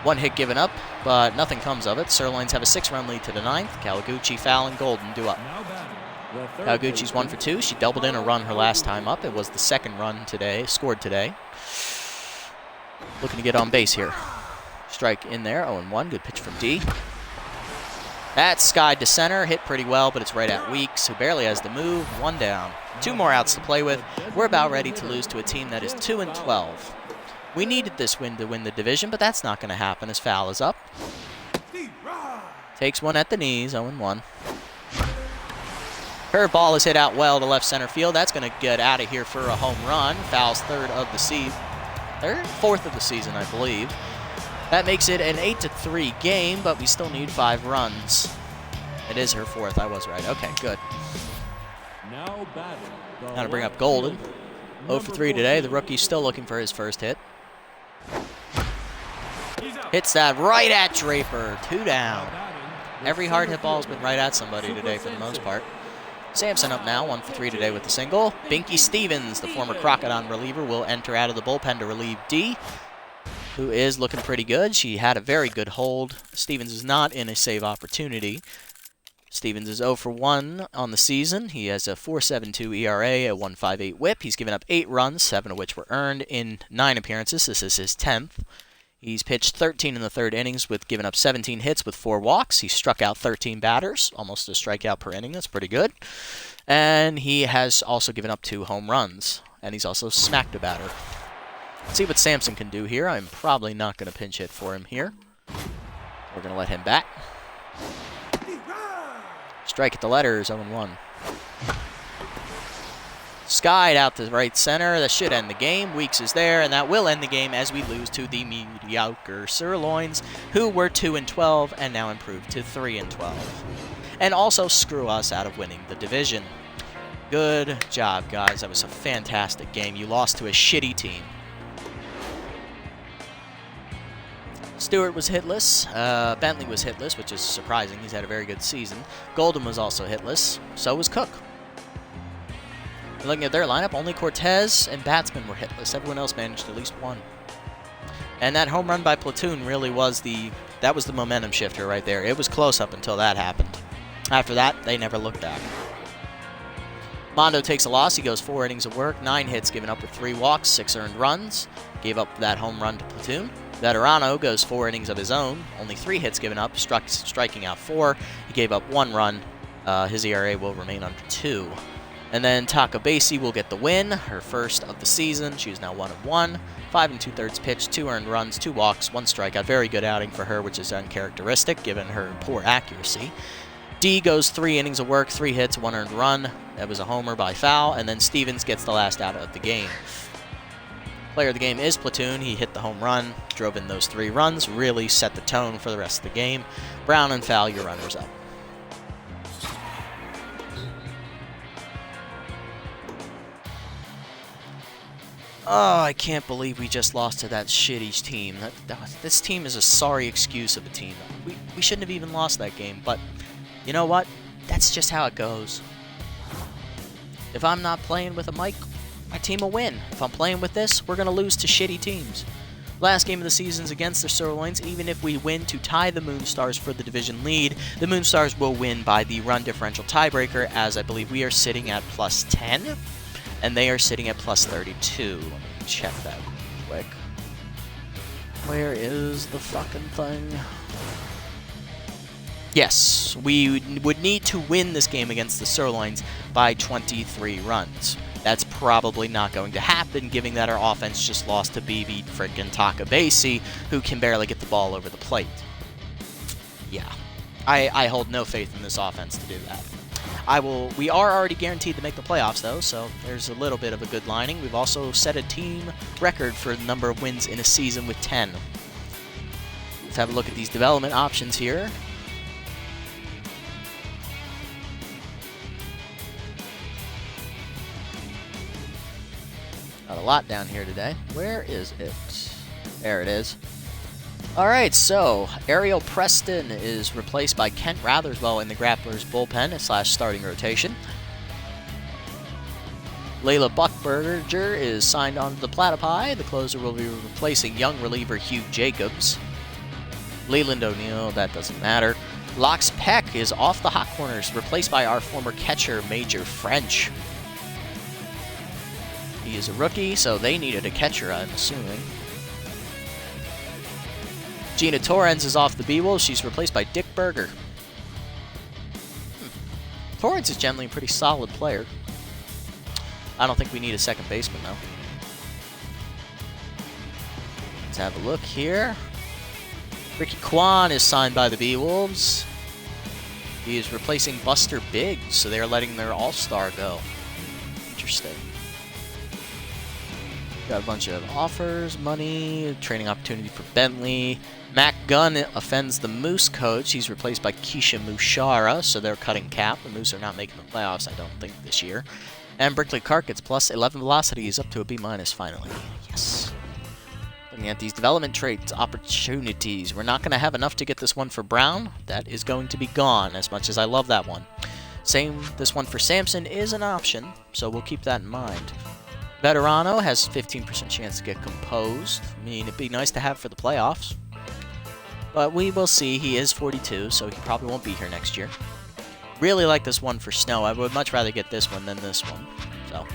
1 hit given up, but nothing comes of it. Sirloins have a 6-run lead to the 9th. Kawaguchi, Fowl, and Golden due up. Kawaguchi's 1 for 2. She doubled in a run her last time up. It was the 2nd run today, scored today. Looking to get on base here. Strike in there, 0-1. Good pitch from D. That skied to center, hit pretty well, but it's right at Weeks, who barely has the move. 1 down. 2 more outs to play with. We're about ready to lose to a team that is 2-12. We needed this win to win the division, but that's not going to happen as foul is up. Takes one at the knees, 0-1. Curveball is hit out well to left center field. That's going to get out of here for a home run. Foul's fourth of the season, I believe. That makes it an 8-3 game, but we still need 5 runs. It is her 4th. I was right. Okay, good. Now to bring up Golden. 0 for 3 today. The rookie's still looking for his first hit. Hits that right at Draper. 2 down. Every hard hit ball has been right at somebody today for the most part. Sampson up now, 1 for 3 today with the single. Binky Stevens, the former Crocodile reliever, will enter out of the bullpen to relieve D, who is looking pretty good. She had a very good hold. Stevens is not in a save opportunity. Stevens is 0 for 1 on the season. He has a 4.72 ERA, a 1.58 whip. He's given up 8 runs, 7 of which were earned in 9 appearances. This is his 10th. He's pitched 13 in the 3rd innings with giving up 17 hits with 4 walks. He struck out 13 batters, almost a strikeout per inning. That's pretty good. And he has also given up 2 home runs. And he's also smacked a batter. Let's see what Sampson can do here. I'm probably not going to pinch hit for him here. We're going to let him bat. Strike at the letters, 0-1. Skied out to right center. That should end the game. Weeks is there, and that will end the game as we lose to the mediocre Sirloins, who were 2-12 and now improved to 3-12. And also screw us out of winning the division. Good job, guys. That was a fantastic game. You lost to a shitty team. Stewart was hitless. Bentley was hitless, which is surprising. He's had a very good season. Golden was also hitless. So was Cook. Looking at their lineup, only Cortez and Batsman were hitless. Everyone else managed at least 1. And that home run by Platoon really was the momentum shifter right there. It was close up until that happened. After that, they never looked back. Mondo takes a loss. He goes 4 innings of work, 9 hits given up with 3 walks, 6 earned runs. Gave up that home run to Platoon. Veterano goes 4 innings of his own, only 3 hits given up, striking out 4. He gave up 1 run. His ERA will remain under 2. And then Takabasi will get the win, her first of the season. She's now 1 of 1, 5 2/3 pitch, 2 earned runs, 2 walks, 1 strikeout. Very good outing for her, which is uncharacteristic given her poor accuracy. D goes 3 innings of work, 3 hits, 1 earned run. That was a homer by foul, and then Stevens gets the last out of the game. Player of the game is Platoon. He hit the home run, drove in those 3 runs, really set the tone for the rest of the game. Brown and Foul, your runners up. Oh, I can't believe we just lost to that shitty team. This team is a sorry excuse of a team. We shouldn't have even lost that game, but you know what? That's just how it goes. If I'm not playing with a mic, my team will win. If I'm playing with this, we're going to lose to shitty teams. Last game of the season's against the Sirloins. Even if we win to tie the Moonstars for the division lead, the Moonstars will win by the run differential tiebreaker, as I believe we are sitting at +10. And they are sitting at +32. Let me check that quick. Where is the fucking thing? Yes, we would need to win this game against the Sirloins by 23 runs. That's probably not going to happen, given that our offense just lost to BB frickin' Takabasi, who can barely get the ball over the plate. Yeah, I hold no faith in this offense to do that. We are already guaranteed to make the playoffs, though, so there's a little bit of a good lining. We've also set a team record for the number of wins in a season with 10. Let's have a look at these development options here. Got a lot down here today. Where is it? There it is. Alright, so Ariel Preston is replaced by Kent Ratherswell in the Grapplers bullpen / starting rotation. Layla Buckberger is signed on to the Platypi. The closer will be replacing young reliever Hugh Jacobs. Leland O'Neill, that doesn't matter. Lox Peck is off the hot corners, replaced by our former catcher Major French. He is a rookie, so they needed a catcher, I'm assuming. Gina Torrens is off the B-Wolves. She's replaced by Dick Berger. Forwards is generally a pretty solid player. I don't think we need a second baseman, though. Let's have a look here. Ricky Kwan is signed by the B-Wolves. He is replacing Buster Biggs, so they're letting their all-star go. Interesting. Got a bunch of offers, money, training opportunity for Bentley. Mac Gunn offends the Moose coach. He's replaced by Keisha Mushara, so they're cutting cap. The Moose are not making the playoffs, I don't think, this year. And Brickley Clark gets plus 11 velocity. He's up to a B- finally. Yes. Looking at these development traits, opportunities. We're not going to have enough to get this one for Brown. That is going to be gone, as much as I love that one. Same, this one for Sampson is an option, so we'll keep that in mind. Veterano has 15% chance to get composed. I mean, it'd be nice to have for the playoffs. But we will see. He is 42, so he probably won't be here next year. Really like this one for Snow. I would much rather get this one than this one. So,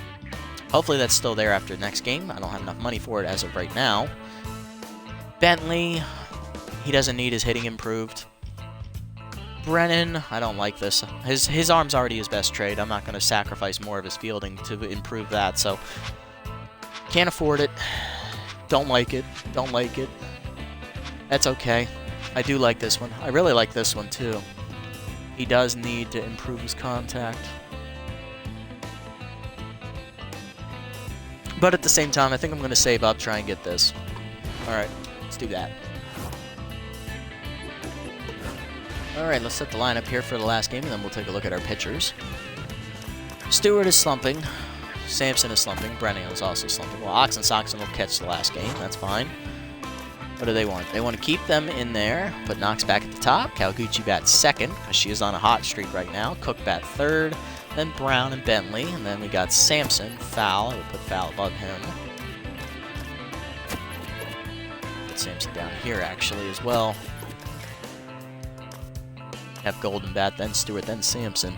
hopefully that's still there after the next game. I don't have enough money for it as of right now. Bentley, he doesn't need his hitting improved. Brennan, I don't like this. His arm's already his best trade. I'm not going to sacrifice more of his fielding to improve that, so can't afford it. Don't like it. Don't like it. That's okay. I do like this one. I really like this one, too. He does need to improve his contact. But at the same time, I think I'm going to save up, try and get this. Alright, let's do that. Alright, let's set the lineup here for the last game, and then we'll take a look at our pitchers. Stewart is slumping. Sampson is slumping. Brennan is also slumping. Well, Oxen will catch the last game. That's fine. What do they want? They want to keep them in there. Put Knox back at the top. Kawaguchi bats second, because she is on a hot streak right now. Cook bat third. Then Brown and Bentley. And then we got Sampson. Foul. I would put Foul above him. Put Sampson down here, actually, as well. Have Golden bat, then Stewart, then Sampson.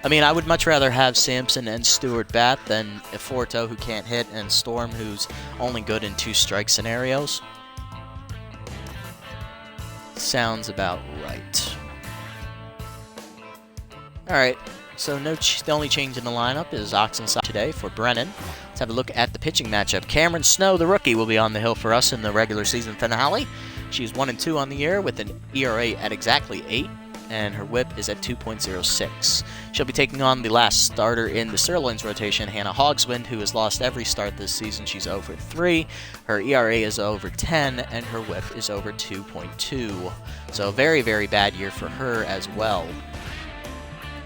I mean, I would much rather have Sampson and Stewart bat than Iforto, who can't hit, and Storm, who's only good in 2-strike scenarios. Sounds about right. Alright, so the only change in the lineup is Oxensock today for Brennan. Let's have a look at the pitching matchup. Cameron Snow, the rookie, will be on the hill for us in the regular season finale. She's 1-2 on the year with an ERA at exactly 8, and her WHIP is at 2.06. She'll be taking on the last starter in the Sirloins rotation, Hannah Hogswind, who has lost every start this season. She's over 3. Her ERA is over 10, and her WHIP is over 2.2. So a very, very bad year for her as well.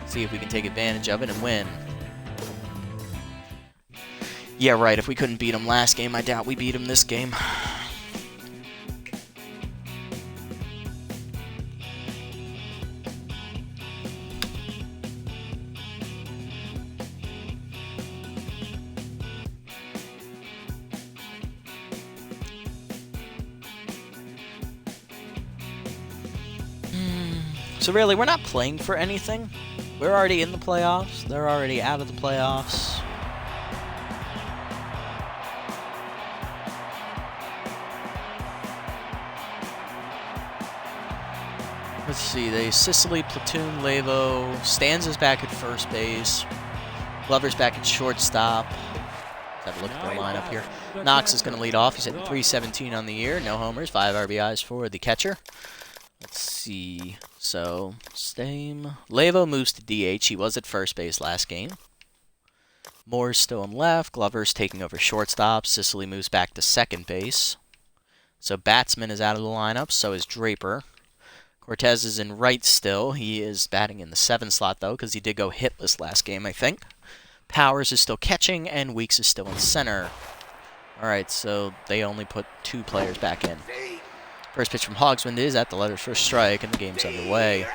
See if we can take advantage of it and win. Yeah, right. If we couldn't beat them last game, I doubt we beat them this game. So really, we're not playing for anything. We're already in the playoffs. They're already out of the playoffs. Let's see. They Sicily, Platoon, Lavo. Stanza's back at first base. Glover's back at shortstop. Let's have a look at the lineup here. Knox is going to lead off. He's hitting .317 on the year. No homers. 5 RBIs for the catcher. Let's see. So, Stame. Lavo moves to DH. He was at first base last game. Moore's still in left. Glover's taking over shortstop. Sicily moves back to second base. So, Batsman is out of the lineup. So is Draper. Cortez is in right still. He is batting in the 7 slot, though, because he did go hitless last game, I think. Powers is still catching, and Weeks is still in center. Alright, so they only put 2 players back in. First pitch from Hogswind is at the letters for strike, and the game's underway.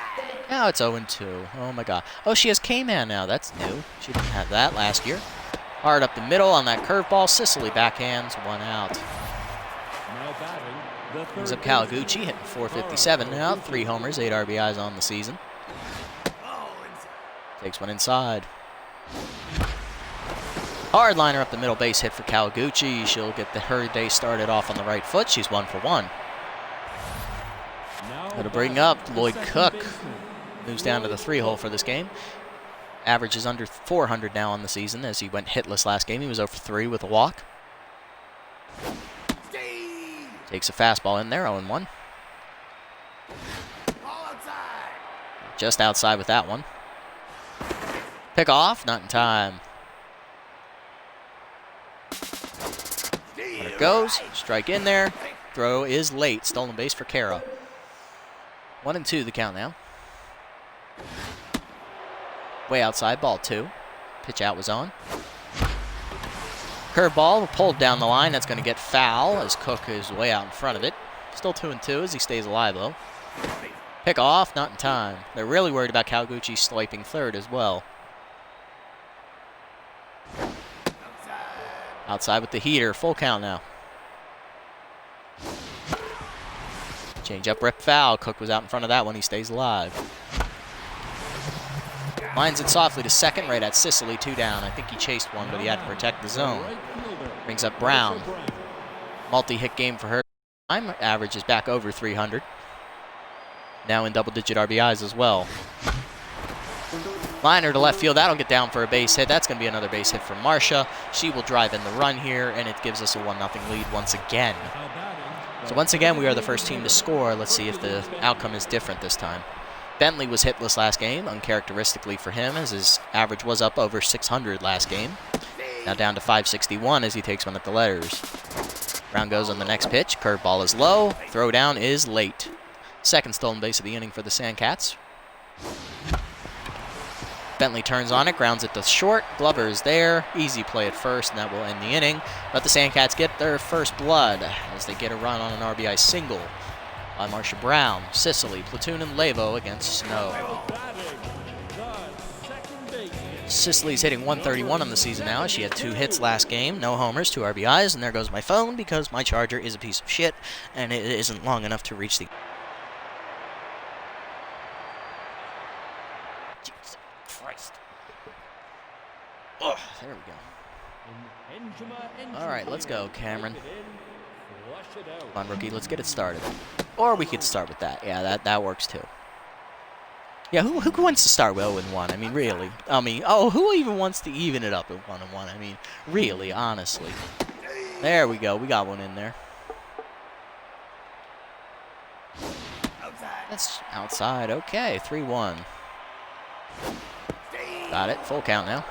Now it's 0-2. Oh my god. Oh, she has K-Man now. That's new. She didn't have that last year. Hard up the middle on that curveball. Sicily backhands, 1 out. Now batting, Brings up Kawaguchi, hitting .457 now. 3 homers, 8 RBIs on the season. Takes one inside. Hard liner up the middle, base hit for Kawaguchi. She'll get her day started off on the right foot. She's 1 for 1. Gonna bring up Lloyd Cook. Moves down to the 3-hole for this game. Average is under 400 now on the season as he went hitless last game. He was 0 for 3 with a walk. Takes a fastball in there, 0-1. Just outside with that one. Pick off, not in time. There it goes. Strike in there. Throw is late. Stolen base for Kara. 1-2 the count now. Way outside, ball 2. Pitch out was on. Curveball pulled down the line. That's going to get foul as Cook is way out in front of it. Still 2-2 as he stays alive, though. Pick off, not in time. They're really worried about Kawaguchi swiping third as well. Outside with the heater. Full count now. Change up, rip foul. Cook was out in front of that one. He stays alive. Lines it softly to second, right at Sicily, 2 down. I think he chased one, but he had to protect the zone. Brings up Brown. Multi-hit game for her. Average is back over 300. Now in double-digit RBIs as well. Liner to left field. That'll get down for a base hit. That's going to be another base hit for Marcia. She will drive in the run here, and it gives us a 1-0 lead once again. So once again, we are the first team to score. Let's see if the outcome is different this time. Bentley was hitless last game, uncharacteristically for him, as his average was up over 600 last game. Now down to 561 as he takes one at the letters. Brown goes on the next pitch. Curveball is low. Throw down is late. Second stolen base of the inning for the Sandcats. Bentley turns on it, grounds it to short. Glover is there. Easy play at first, and that will end the inning. But the Sandcats get their first blood as they get a run on an RBI single by Marcia Brown. Sicily, Platoon, and Lavo against Snow. Sicily's hitting 131 on the season now. She had 2 hits last game, no homers, 2 RBIs, and there goes my phone because my charger is a piece of shit and it isn't long enough to reach the... Jesus Christ. Oh, there we go. All right, let's go, Cameron. Come on, rookie, let's get it started. Or we could start with that. Yeah, that works too. Yeah, who wants to start with 0-1? I mean, really. I mean, who even wants to even it up at 1-1? I mean, really, honestly. There we go. We got one in there. That's outside. Okay, 3-1. Got it. Full count now.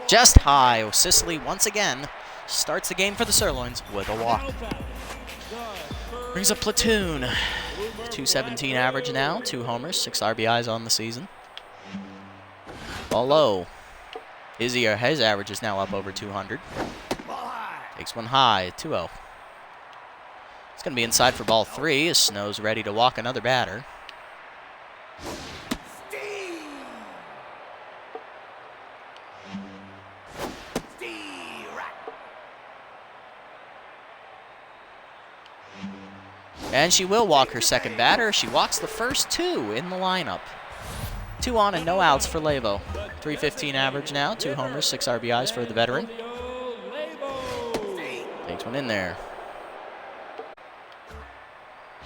Just high. Sicily once again starts the game for the Sirloins with a walk. Brings up Platoon. 217 average now, 2 homers, 6 RBIs on the season. Ball low. His average is now up over 200. Takes one high, 2-0. It's going to be inside for ball 3 as Snow's ready to walk another batter. And she will walk her second batter. She walks the first 2 in the lineup. 2 on and no outs for Lavo. 315 average now, 2 homers, 6 RBIs for the veteran. Takes one in there.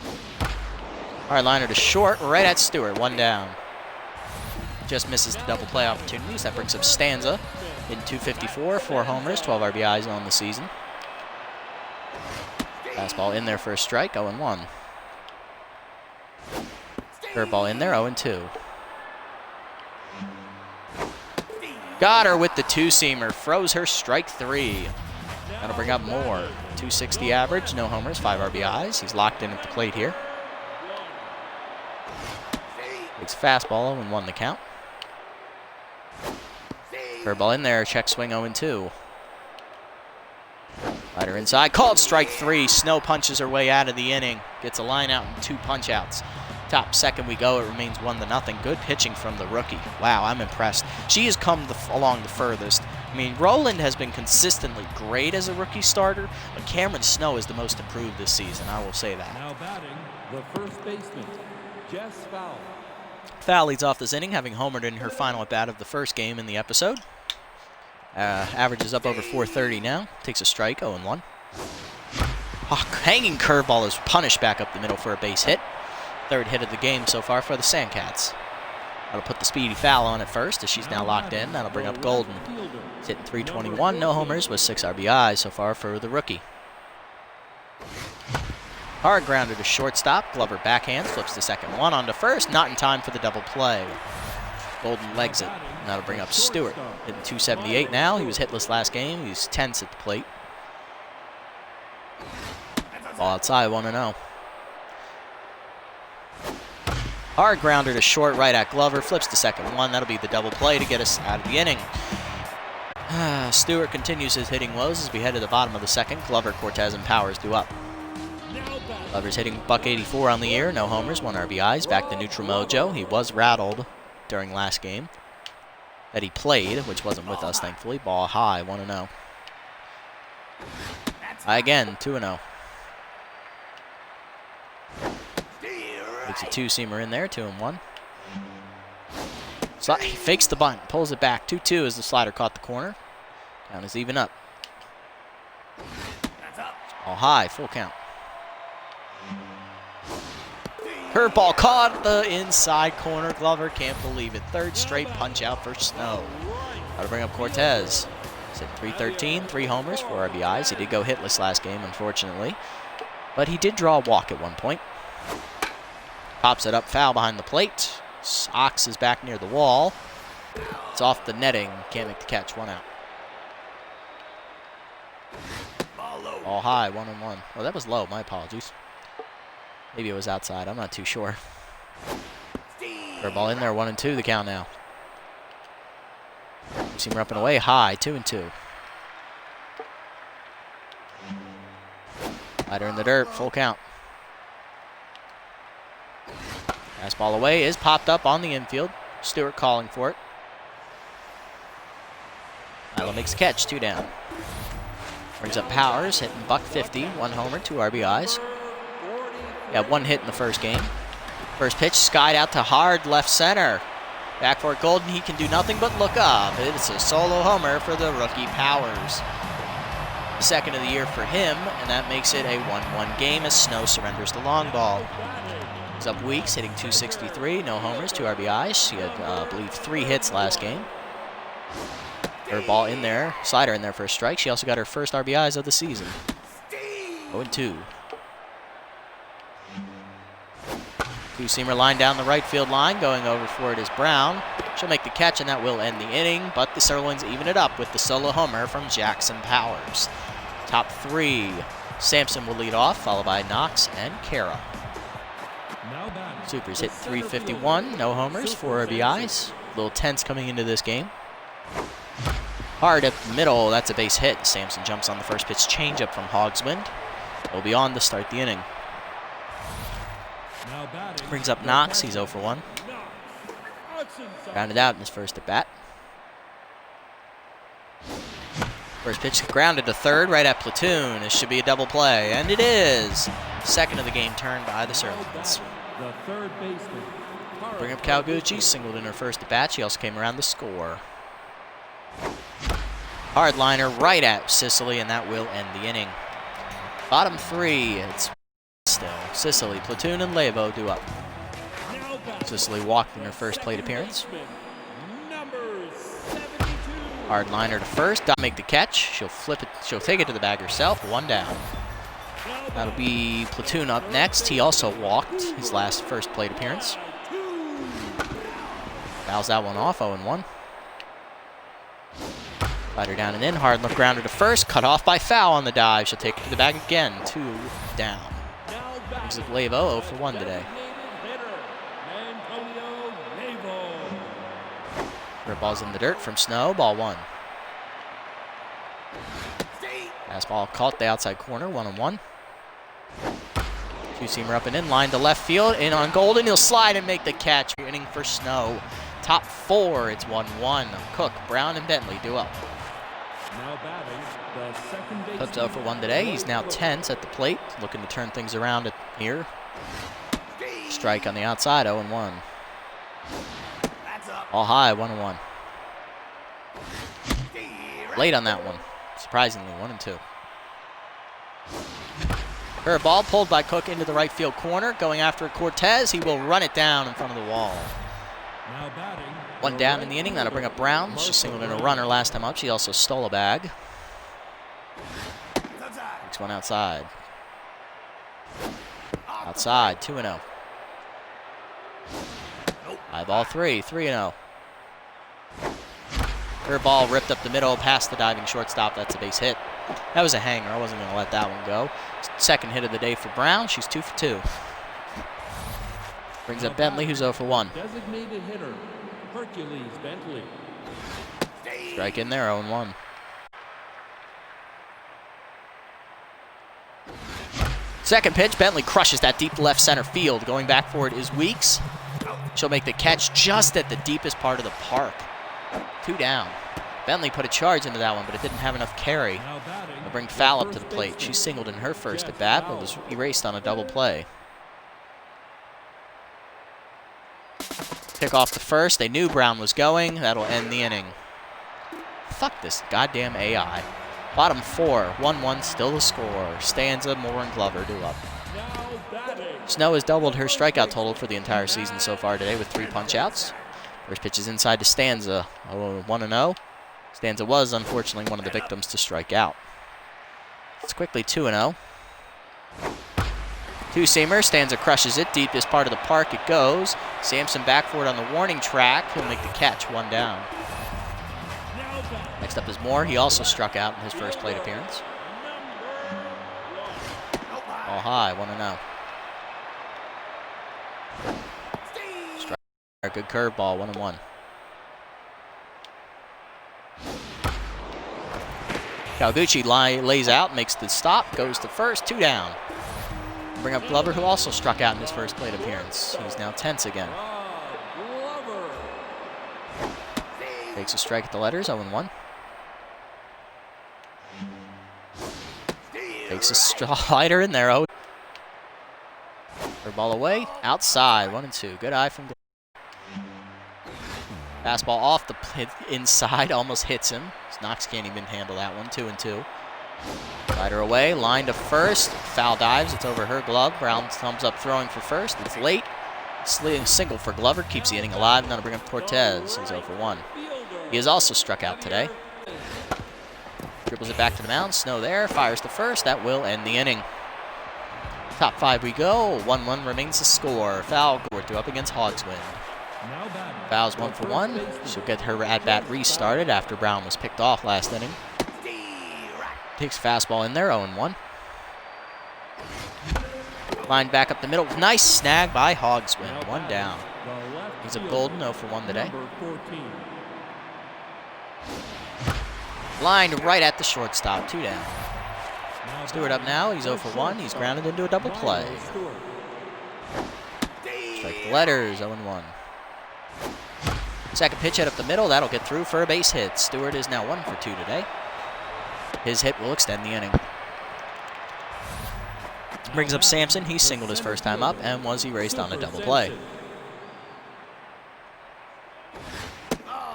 All right, liner to short, right at Stewart, 1 down. Just misses the double play opportunities. That brings up Stanza in 254, 4 homers, 12 RBIs on the season. Fastball in there for a strike, 0-1. Curveball in there, 0-2. Got her with the 2-seamer, froze her, strike 3. That'll bring up more. 260 average, no homers, 5 RBIs. He's locked in at the plate here. Takes fastball, 0-1 the count. Curveball in there, check swing, 0-2. Rider inside, called strike 3. Snow punches her way out of the inning. Gets a line out and 2 punch outs. Top second we go, it remains 1-0. Good pitching from the rookie. Wow, I'm impressed. She has come along the furthest. I mean, Roland has been consistently great as a rookie starter, but Cameron Snow is the most improved this season, I will say that. Now batting, the first baseman, Jess Fowl. Fowl leads off this inning, having homered in her final at-bat of the first game in the episode. Average is up over 430 now. Takes a strike, 0-1. Hanging curveball is punished back up the middle for a base hit. Third hit of the game so far for the Sandcats. That'll put the speedy foul on at first as she's now locked in. That'll bring up Golden. He's hitting .321, no homers with 6 RBIs so far for the rookie. Hard grounder to shortstop. Glover backhands, flips the second one onto first. Not in time for the double play. Golden legs it. And that'll bring up Stewart. Hitting .278 now. He was hitless last game. He's tense at the plate. Ball outside, 1-0. Hard grounder to short, right at Glover. Flips the second one. That'll be the double play to get us out of the inning. Stewart continues his hitting woes as we head to the bottom of the second. Glover, Cortez, and Powers do up. Glover's hitting .184 on the year. No homers, 1 RBIs. Back to neutral mojo. He was rattled during last game that he played, which wasn't with us, thankfully. Ball high, 1-0. Again, 2-0. Makes a two-seamer in there, 2-1. He fakes the bunt, pulls it back. 2-2 as the slider caught the corner. Count is even up. All high, full count. Curveball caught the inside corner. Glover can't believe it. Third straight punch out for Snow. That'll bring up Cortez. He's at .313, 3 homers, 4 RBIs. He did go hitless last game, unfortunately. But he did draw a walk at one point. Pops it up, foul behind the plate. Ox is back near the wall. It's off the netting. Can't make the catch. 1 out. All high, 1-1. Oh, that was low. My apologies. Maybe it was outside. I'm not too sure. Ball in there, 1-2. The count now. Seamer up and away, high, 2-2. Slider in the dirt, full count. Fastball away is popped up on the infield. Stewart calling for it. Milo makes the catch, 2 down. Brings up Powers, hitting .150, 1 homer, 2 RBIs. He had 1 hit in the first game. First pitch skied out to hard left center. Back for it, Golden. He can do nothing but look up. It's a solo homer for the rookie Powers. Second of the year for him, and that makes it a 1-1 game as Snow surrenders the long ball. He's up Weeks, hitting .263, no homers, 2 RBIs. She had, I believe, 3 hits last game. Her ball in there, slider in there for a strike. She also got her first RBIs of the season. 0-2. Two-seamer line down the right field line. Going over for it is Brown. She'll make the catch, and that will end the inning. But the Sirloins even it up with the solo homer from Jackson Powers. Top 3. Sampson will lead off, followed by Knox and Kara. Supers hit .351. No homers, 4 RBIs. A little tense coming into this game. Hard up the middle. That's a base hit. Sampson jumps on the first pitch changeup from Hogswind. He'll be on to start the inning. Brings up Knox. He's 0 for 1. Grounded out in his first at bat. First pitch grounded to third, right at Platoon. This should be a double play, and it is. Second of the game turned by the Sirloins. Bring up Calgucci, singled in her first at bat. She also came around to score. Hard liner right at Sicily, and that will end the inning. Bottom 3, it's still Sicily, Platoon, and Levo do up. Sicily walked in her first plate appearance. Hard liner to first, doesn't make the catch. She'll flip it, she'll take it to the bag herself, 1 down. That'll be Platoon up next. He also walked his first plate appearance. Fouls that one off, 0-1. Slider down and in, hard left grounder to first, cut off by foul on the dive. She'll take it to the bag again, 2 down. Brings up Levo, 0 for 1 today. Ball's in the dirt from Snow, ball 1. Fastball caught the outside corner, 1-1. Two-seamer up and in, line to left field, in on Golden. He'll slide and make the catch. Inning for Snow. Top 4, it's 1-1. Cook, Brown, and Bentley do up. Cook's 0 for 1 today. He's now tense at the plate, looking to turn things around here. Strike on the outside, 0-1. All high, 1-1. Late on that one, surprisingly, 1-2. Curveball pulled by Cook into the right field corner. Going after Cortez. He will run it down in front of the wall. Now batting. One down in the inning. That'll bring up Brown. She singled in a runner last time up. She also stole a bag. Takes one outside. Outside, 2-0. High ball 3-0. Curveball ripped up the middle, past the diving shortstop. That's a base hit. That was a hanger. I wasn't going to let that one go. Second hit of the day for Brown. She's 2 for 2. Brings up Bentley, who's 0 for 1. Designated hitter, Hercules Bentley. Strike in there, 0-1. Second pitch, Bentley crushes that deep left center field. Going back for it is Weeks. She'll make the catch just at the deepest part of the park. 2 down. Bentley put a charge into that one, but it didn't have enough carry. They'll bring Fowl up to the plate. She singled in her first at bat, but was erased on a double play. Pick off the first. They knew Brown was going. That'll end the inning. Fuck this goddamn AI. Bottom 4, 1-1, still the score. Stanza, Moore, and Glover do up. Snow has doubled her strikeout total for the entire season so far today with 3 punch-outs. First pitch is inside to Stanza, 1-0. Stanza was, unfortunately, one of the victims to strike out. It's quickly 2-0. Two-seamer, Stanza crushes it, deepest part of the park it goes. Sampson back for it on the warning track. He'll make the catch, 1 down. Next up is Moore. He also struck out in his first plate appearance. All high, 1-0. Strike, good curveball, 1-1. Kawaguchi lays out, makes the stop, goes to first, 2 down. Bring up Glover, who also struck out in his first plate appearance. He's now tense again. Takes a strike at the letters, 0-1. Takes a slider in there, Her ball away, outside, 1-2. Good eye from Glover. Fastball off the inside, almost hits him. Knox can't even handle that one, 2-2. Slider away, line to first. Foul dives, it's over her glove. Brown thumbs up throwing for first. It's late. Single for Glover, keeps the inning alive. Now to bring up Cortez, he's 0 for 1. He has also struck out today. Dribbles it back to the mound, Snow there, fires to first. That will end the inning. Top 5 we go, 1-1 remains the score. Foul, Gortu up against Hogswind. Fowl's 1 for 1. She'll get her at-bat restarted after Brown was picked off last inning. Takes fastball in there, 0-1. Line back up the middle. Nice snag by Hogswind. 1 down. He's a golden 0 for 1 today. Line right at the shortstop. 2 down. Stewart up now. He's 0 for 1. He's grounded into a double play. Strike the letters. 0-1. Second pitch head up the middle. That'll get through for a base hit. Stewart is now 1 for 2 today. His hit will extend the inning. Brings up Sampson. He singled his first time up and was erased on a double play.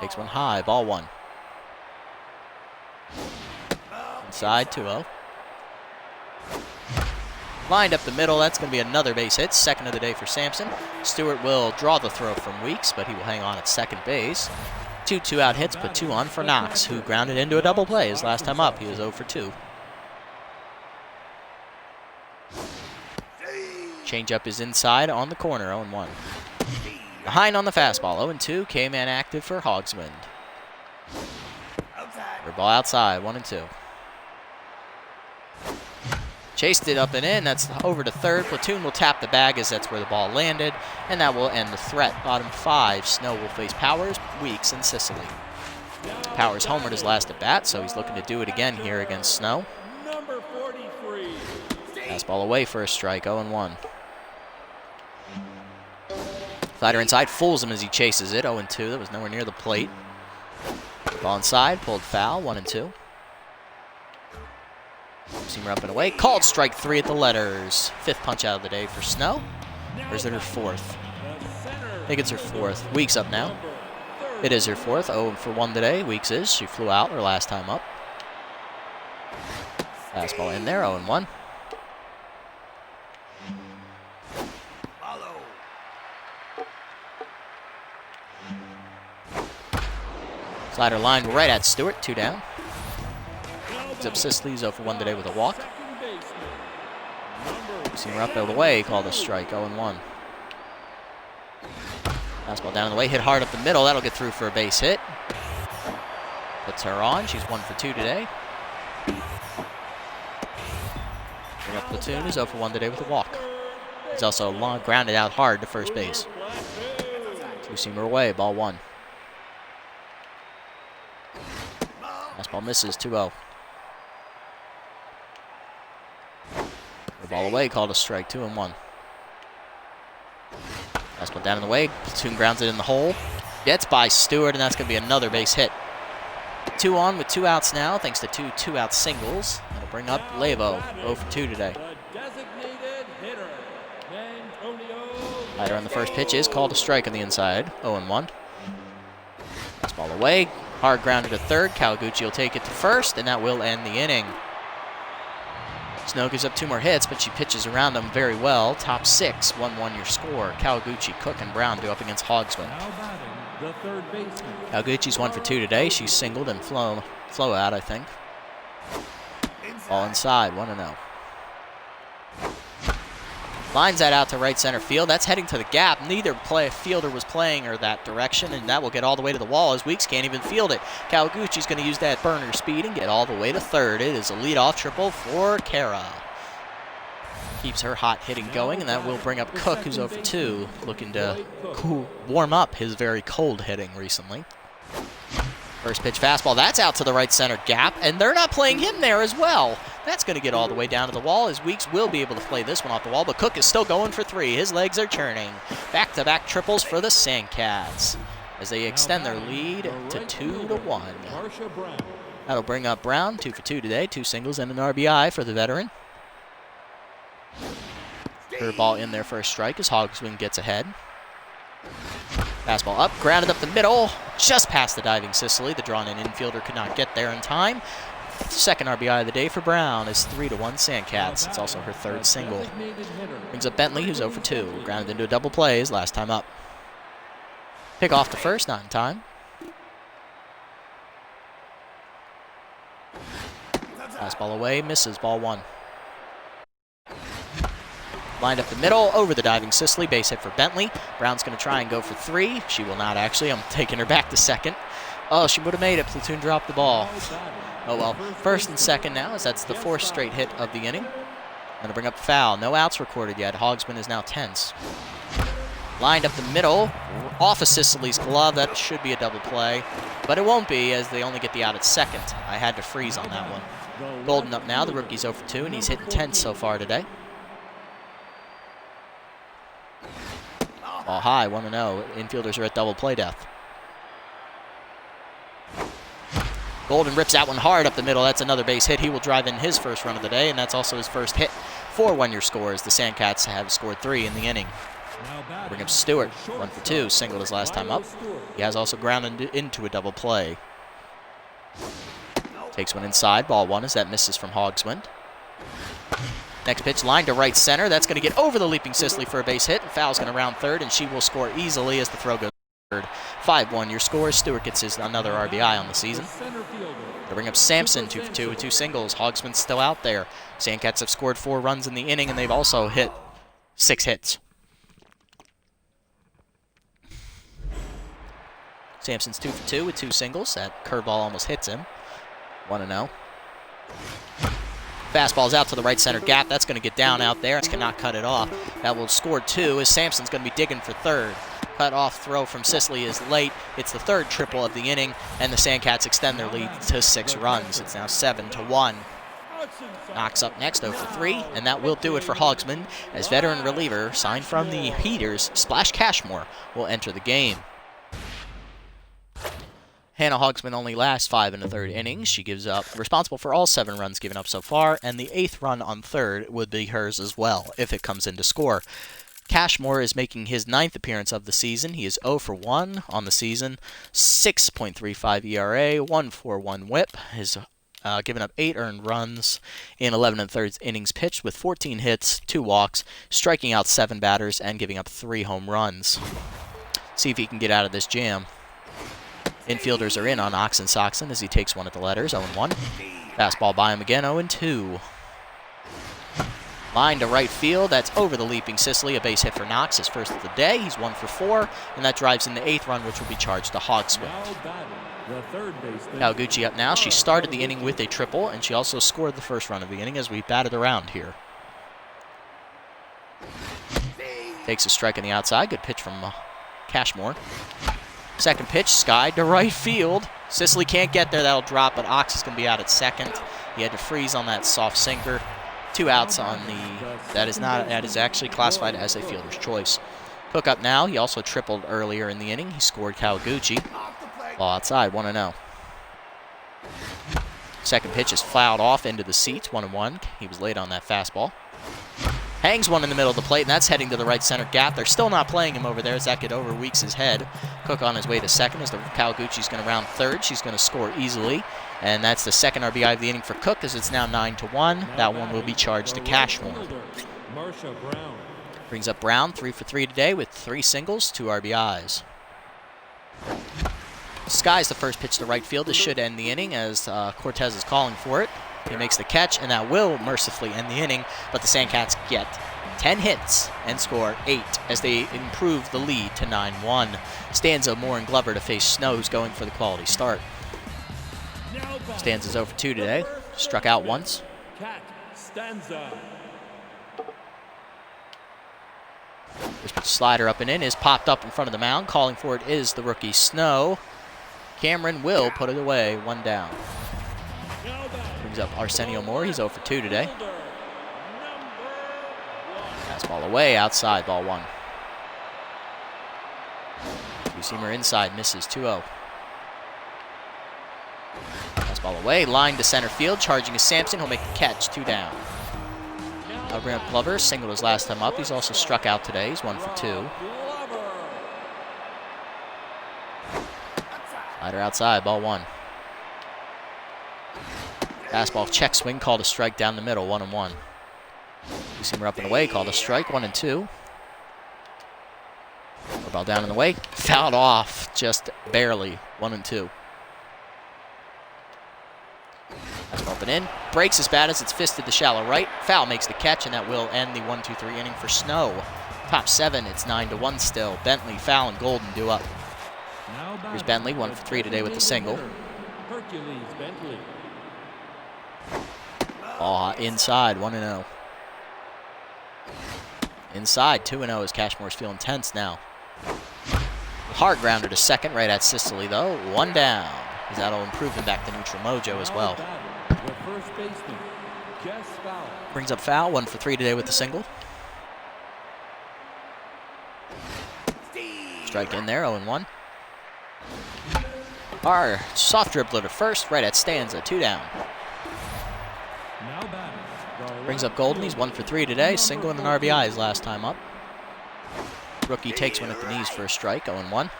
Takes one high. Ball 1. Inside, 2-0. Lined up the middle. That's going to be another base hit. Second of the day for Sampson. Stewart will draw the throw from Weeks, but he will hang on at second base. 2 2-out hits, put 2 on for Knox, who grounded into a double play his last time up. He was 0 for 2. Changeup is inside on the corner, 0-1. Behind on the fastball, 0-2. K-man active for Hogswind. Ball outside, 1-2. Chased it up and in. That's over to third. Platoon will tap the bag as that's where the ball landed, and that will end the threat. Bottom 5, Snow will face Powers, Weeks, and Sicily. Powers homered his last at bat, so he's looking to do it again here against Snow. Number 43. Fastball away for a strike, 0-1. Slider inside, fools him as he chases it, 0-2. That was nowhere near the plate. Ball inside, pulled foul, 1-2. Seamer up and away. Called strike 3 at the letters. 5th punch out of the day for Snow. Or is it her 4th? I think it's her 4th. Weeks up now. It is her 4th. 0 for 1 today. Weeks is. She flew out her last time up. Fastball in there. 0-1. Slider line right at Stewart, 2 down. He's up Sisley, 0 for 1 today with a walk. Seamer up out of the way, called a strike, 0-1. Fastball down in the way, hit hard up the middle. That'll get through for a base hit. Puts her on. She's 1 for 2 today. Bring up Platoon, who's 0 for 1 today with a walk. He's also long grounded out hard to first base. Two-seamer away, ball 1. Fastball misses, 2-0. The ball away, called a strike, 2-1. Fastball down in the way, Platoon grounds it in the hole. Gets by Stewart, and that's going to be another base hit. 2 on with 2 outs now, thanks to 2 2-out singles. That'll bring up Lavo, 0 for 2 today. Slider on the first pitch is called a strike on the inside, 0-1. Fastball away, hard grounded to third. Kawaguchi will take it to first, and that will end the inning. Snow gives up 2 more hits, but she pitches around them very well. Top 6, 1-1 your score. Kawaguchi, Cook, and Brown do up against Hogswind. Kawaguchi's 1 for 2 today. She's singled and flow out, I think. Ball inside, 1-0. Lines that out to right center field. That's heading to the gap. Neither fielder was playing her that direction, and that will get all the way to the wall as Weeks can't even field it. Kawaguchi's going to use that burner speed and get all the way to third. It is a leadoff triple for Kara. Keeps her hot hitting going, and that will bring up Cook, who's 0 for 2, looking to warm up his very cold hitting recently. First pitch fastball, that's out to the right center gap, and they're not playing him there as well. That's going to get all the way down to the wall, as Weeks will be able to play this one off the wall, but Cook is still going for 3. His legs are churning. Back-to-back triples for the Sandcats as they extend their lead to 2-1. That'll bring up Brown, 2 for 2 today, 2 singles and an RBI for the veteran. Curveball in there for a strike as Hogswind gets ahead. Fastball up, grounded up the middle, just past the diving Sicily. The drawn-in infielder could not get there in time. Second RBI of the day for Brown is 3-1 Sandcats. It's also her 3rd single. Brings up Bentley, who's 0 for 2. Grounded into a double play his last time up. Pick off to first, not in time. Fastball away, misses, ball 1. Lined up the middle, over the diving Sicily, base hit for Bentley. Brown's going to try and go for 3. She will not actually. I'm taking her back to second. Oh, she would have made it. Platoon dropped the ball. Oh well. First and second now, as that's the 4th straight hit of the inning. Going to bring up the foul. No outs recorded yet. Hogsman is now tense. Lined up the middle, off of Sicily's glove. That should be a double play, but it won't be as they only get the out at second. I had to freeze on that one. Golden up now. The rookie's 0 for 2, and he's hitting 10 so far today. Ball high, 1-0. Infielders are at double play death. Golden rips that one hard up the middle. That's another base hit. He will drive in his first run of the day, and that's also his first hit for 1-year scores. The Sandcats have scored 3 in the inning. Bring up Stewart, 1 for 2, singled his last time up. He has also grounded into a double play. Takes one inside, ball 1 as that misses from Hogswind. Next pitch, line to right center. That's going to get over the leaping Sicily for a base hit. And foul's going to round third, and she will score easily as the throw goes third. 5-1 your score. Stewart gets his another RBI on the season. They bring up Sampson, 2 for 2 with 2 singles. Hogsman's still out there. Sandcats have scored 4 runs in the inning, and they've also hit 6 hits. Sampson's 2 for 2 with 2 singles. That curveball almost hits him. 1-0. Fastball's out to the right center gap. That's going to get down out there. It cannot cut it off. That will score 2 as Sampson's going to be digging for third. Cut off throw from Sicily is late. It's the 3rd triple of the inning, and the Sandcats extend their lead to 6 runs. It's now 7-1. Knox up next, 0 for 3, and that will do it for Hogsman as veteran reliever signed from the Heaters, Splash Cashmore, will enter the game. Hannah Hogsman only lasts 5 1/3 innings. She gives up, responsible for all 7 runs given up so far, and the 8th run on third would be hers as well, if it comes into score. Cashmore is making his 9th appearance of the season. He is 0 for 1 on the season, 6.35 ERA, 1.41 WHIP. Has given up 8 earned runs in 11 1/3 innings pitched with 14 hits, 2 walks, striking out 7 batters, and giving up 3 home runs. See if he can get out of this jam. Infielders are in on Oxen Soxen as he takes one at the letters, 0-1. Fastball by him again, 0-2. Line to right field, that's over the leaping Sicily, a base hit for Knox, his first of the day. He's 1 for 4, and that drives in the 8th run, which will be charged to Hogswind. Kawaguchi up now. She started the inning with a triple, and she also scored the first run of the inning as we batted around here. Takes a strike on the outside. Good pitch from Cashmore. Second pitch, skied to right field. Sicily can't get there. That'll drop, but Ox is going to be out at second. He had to freeze on that soft sinker. 2 outs on the... That is actually classified as a fielder's choice. Cook up now. He also tripled earlier in the inning. He scored Kawaguchi. Ball outside, 1-0. Second pitch is fouled off into the seats, 1-1. He was late on that fastball. Hangs one in the middle of the plate, and that's heading to the right center gap. They're still not playing him over there as that get over Weeks' head. Cook on his way to second as the Kawaguchi's going to round third. She's going to score easily, and that's the second RBI of the inning for Cook as it's now 9-1. That one will be charged to Cashmore. Brings up Brown, 3 for 3 today with 3 singles, 2 RBIs. Skies the first pitch to right field. This should end the inning as Cortez is calling for it. He makes the catch, and that will mercifully end the inning, but the Sandcats get 10 hits and score 8 as they improve the lead to 9-1. Stanza, Moore, and Glover to face Snow, who's going for the quality start. Stanza's 0 for 2 today. Struck out once. This pitch slider up and in is popped up in front of the mound. Calling for it is the rookie Snow. Cameron will put it away, 1 down. Brings up Arsenio Moore. He's 0 for 2 today. Fastball away, outside, ball 1. Two-seamer inside, misses, 2-0. Fastball away, line to center field, charging is Sampson. He'll make the catch, 2 down. I'll bring up Glover, singled his last time up. He's also struck out today. He's 1 for 2. Slider outside, ball 1. Fastball check swing, called a strike down the middle, 1-1. Two-seamer up and away, called a strike, 1-2. Ball down and away, fouled off just barely, 1-2. Fastball up and in, breaks as bad as it's fisted to shallow right. Foul makes the catch, and that will end the 1-2-3 inning for Snow. Top 7, it's 9-1 still. Bentley, Foul, and Golden due up. Here's Bentley, 1 for 3 today with the single. Ball inside, 1-0. Inside, 2-0 as Cashmore's feeling tense now. Hard grounder to second, right at Sicily though. 1 down, as that'll improve him back to neutral mojo as well. Brings up Foul, 1 for 3 today with the single. Strike in there, 0-1. Our soft dribbler to first, right at Stanza, 2 down. Brings up Golden, he's 1 for 3 today, single and an RBI his last time up. Rookie takes one at the knees for a strike, 0-1.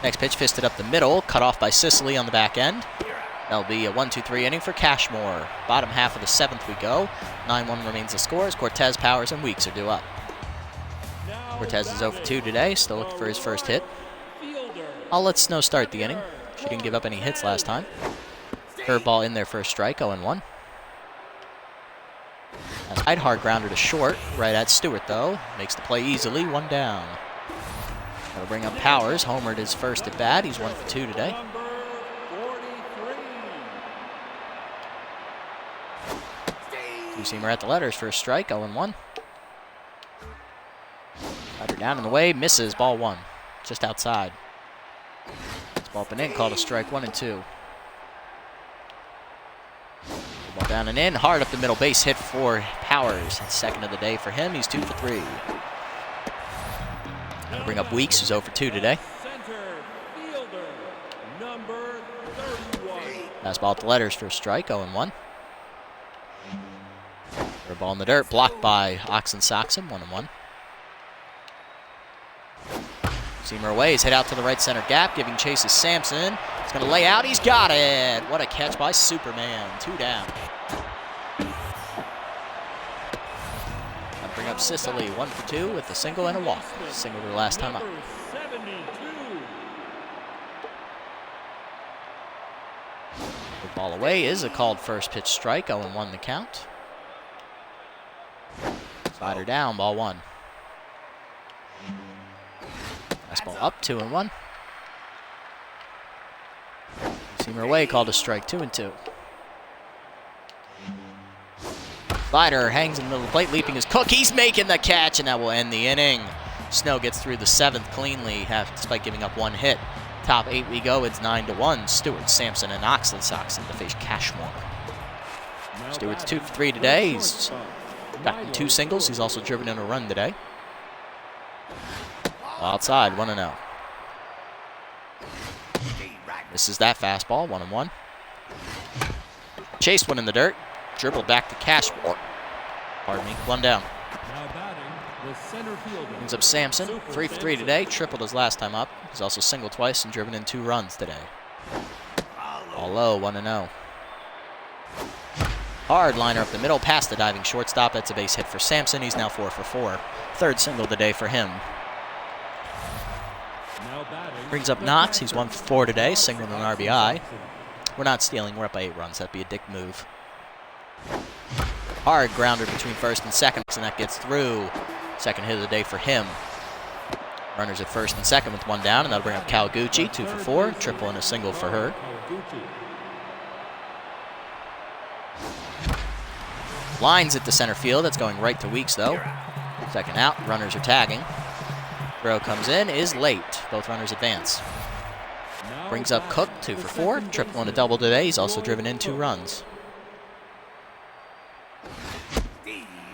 Next pitch fisted up the middle, cut off by Sicily on the back end. That'll be a 1-2-3 inning for Cashmore. Bottom half of the 7th we go. 9-1 remains the score as Cortez, Powers, and Weeks are due up. Cortez is 0 for 2 today, still looking for his first hit. I'll let Snow start the inning. She didn't give up any hits last time. Curveball in there for a strike, 0-1. Side hard grounder to short, right at Stewart though. Makes the play easily, 1 down. That'll bring up Powers. Homered his first at bat. He's 1 for 2 today. Two-seamer at the letters for a strike, 0-1. Slider down in the way, misses, ball 1. Just outside. It's ball up and in, called a strike, 1-2. Ball down and in, hard up the middle, base hit for Powers. Second of the day for him, he's 2 for 3. I'll bring up Weeks, who's 0 for 2 today. Fastball at the letters for a strike, 0-1. For a ball in the dirt, blocked by Oxen Soxen, 1-1. Seamer away, he's hit out to the right center gap, giving chase is Sampson. He's going to lay out, he's got it! What a catch by Superman, 2 down. I'll bring up Sicily, 1 for 2 with a single and a walk. Single their last time up. The ball away is a called first pitch strike. 0-1 the count. Slider down, ball 1. Fastball up, 2-1. Seamer away, called a strike, 2-2. Slider hangs in the middle of the plate, leaping his Cook. He's making the catch, and that will end the inning. Snow gets through the 7th cleanly, despite giving up 1 hit. Top 8 we go, it's 9-1. Stewart, Sampson, and Oxley Sox in to face Cashmore. Stewart's 2 for 3 today. He's gotten 2 singles. He's also driven in a run today. Outside, 1-0. This is that fastball, 1-1. Chased one in the dirt. Dribbled back to Cashmore. Pardon me, 1 down. Now batting, the center fielder. Brings up Sampson, 3 for 3 today. Tripled his last time up. He's also singled twice and driven in 2 runs today. All low, 1-0. Hard liner up the middle, past the diving shortstop. That's a base hit for Sampson. He's now 4 for 4. 3rd single of the day for him. Now batting, Brings up Knox. He's 1 for 4 today, singled an RBI. We're not stealing. We're up by 8 runs. That'd be a dick move. Hard grounder between 1st and 2nd, and that gets through. 2nd hit of the day for him. Runners at 1st and 2nd with 1 down, and that'll bring up Kawaguchi, 2 for 4. Triple and a single for her. Lines at the center field. That's going right to Weeks, though. 2nd out. Runners are tagging. Throw comes in, is late. Both runners advance. Brings up Cook, 2 for 4. Triple and a double today. He's also driven in 2 runs.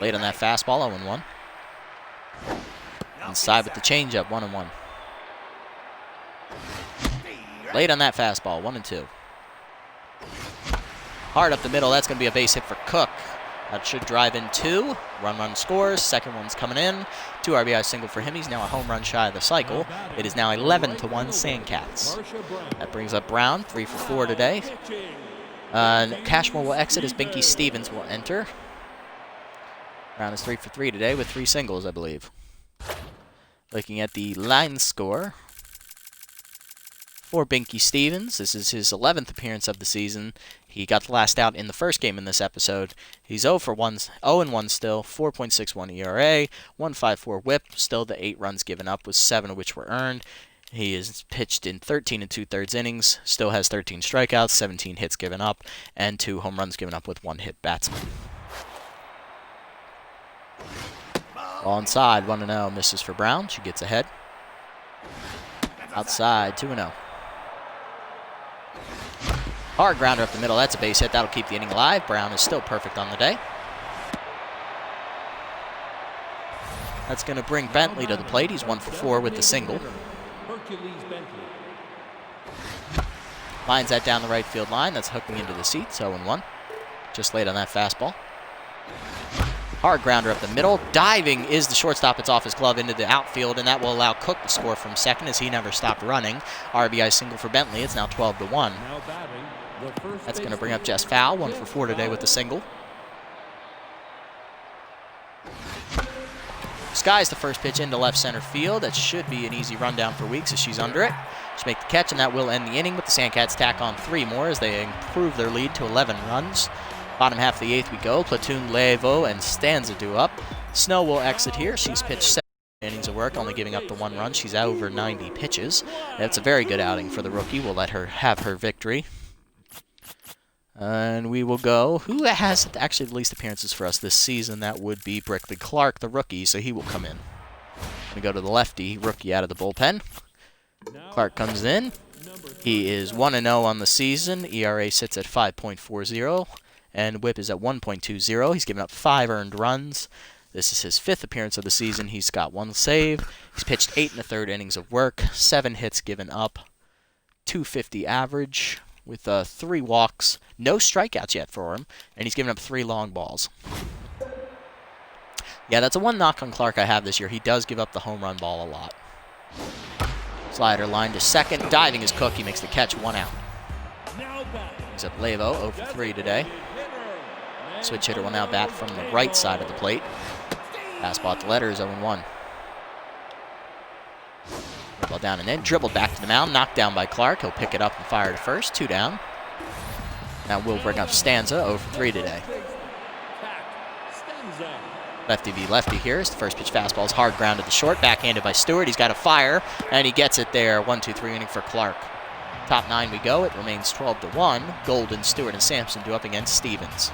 Late on that fastball, 0-1. Inside with the changeup, 1-1. Late on that fastball, 1-2. Hard up the middle, that's going to be a base hit for Cook. That should drive in 2. Run scores. 2nd one's coming in. 2 RBI single for him. He's now a home run shy of the cycle. It is now 11-1 Sandcats. That brings up Brown, 3 for 4 today. Cashmore will exit as Binky Stevens will enter. Brown is 3 for 3 today with 3 singles, I believe. Looking at the line score for Binky Stevens. This is his 11th appearance of the season. He got the last out in the first game in this episode. He's 0 for 1, 0-1 still, 4.61 ERA, 1.54 WHIP. Still the 8 runs given up, with 7 of which were earned. He is pitched in 13 2/3 innings. Still has 13 strikeouts, 17 hits given up, and 2 home runs given up with 1 hit batsman. Ball inside, 1-0, misses for Brown. She gets ahead. Outside, 2-0. Hard grounder up the middle. That's a base hit. That'll keep the inning alive. Brown is still perfect on the day. That's going to bring Bentley to the plate. He's 1 for 4 with the single. Lines that down the right field line. That's hooking into the seats. 0-1. Just late on that fastball. Hard grounder up the middle. Diving is the shortstop. It's off his glove into the outfield, and that will allow Cook to score from 2nd as he never stopped running. RBI single for Bentley. It's now 12-1. That's going to bring up Jess Fowl, 1 for 4 today with the single. Skies the first pitch into left center field. That should be an easy rundown for Weeks as she's under it. She'll make the catch, and that will end the inning, but the Sandcats tack on 3 more as they improve their lead to 11 runs. Bottom half of the 8th we go. Platoon, Levo, and Stanza do up. Snow will exit here. She's pitched 7 innings of work, only giving up the 1 run. She's over 90 pitches. That's a very good outing for the rookie. We'll let her have her victory. And we will go. Who has actually the least appearances for us this season? That would be Brickley Clark, the rookie, so he will come in. We go to the lefty rookie out of the bullpen. Clark comes in. He is 1-0 on the season. ERA sits at 5.40. And WHIP is at 1.20. He's given up 5 earned runs. This is his 5th appearance of the season. He's got 1 save. He's pitched 8 1/3 innings of work, 7 hits given up, 250 average with 3 walks. No strikeouts yet for him, and he's given up 3 long balls. Yeah, that's a one knock on Clark I have this year. He does give up the home run ball a lot. Slider line to 2nd. Diving is Cook. He makes the catch, 1 out. Brings up Levo, 0 for 3 today. Switch hitter will now bat from the right side of the plate. Fastball at the letter is 0-1. Ball down and in. Dribbled back to the mound. Knocked down by Clark. He'll pick it up and fire to first. 2 down. That will bring up Stanza, 0 for 3 today. Lefty v lefty here as the first pitch fastball is hard grounded to short, backhanded by Stewart. He's got a fire, and he gets it there. 1-2-3 inning for Clark. Top 9 we go. It remains 12-1. Golden, Stewart, and Sampson do up against Stevens,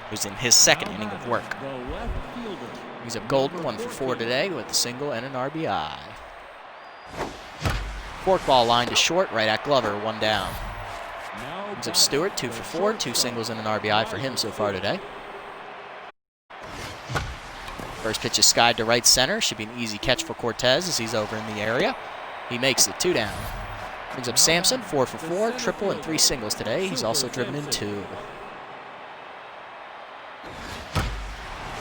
who's in his second inning of work. He's up Golden, 1 for 4 today with a single and an RBI. Forkball line to short, right at Glover, 1 down. He's up Stewart, 2 for 4, 2 singles and an RBI for him so far today. First pitch is skied to right center. Should be an easy catch for Cortez as he's over in the area. He makes it, 2 down. Brings up Sampson, 4 for 4, triple and 3 singles today. He's also driven in 2.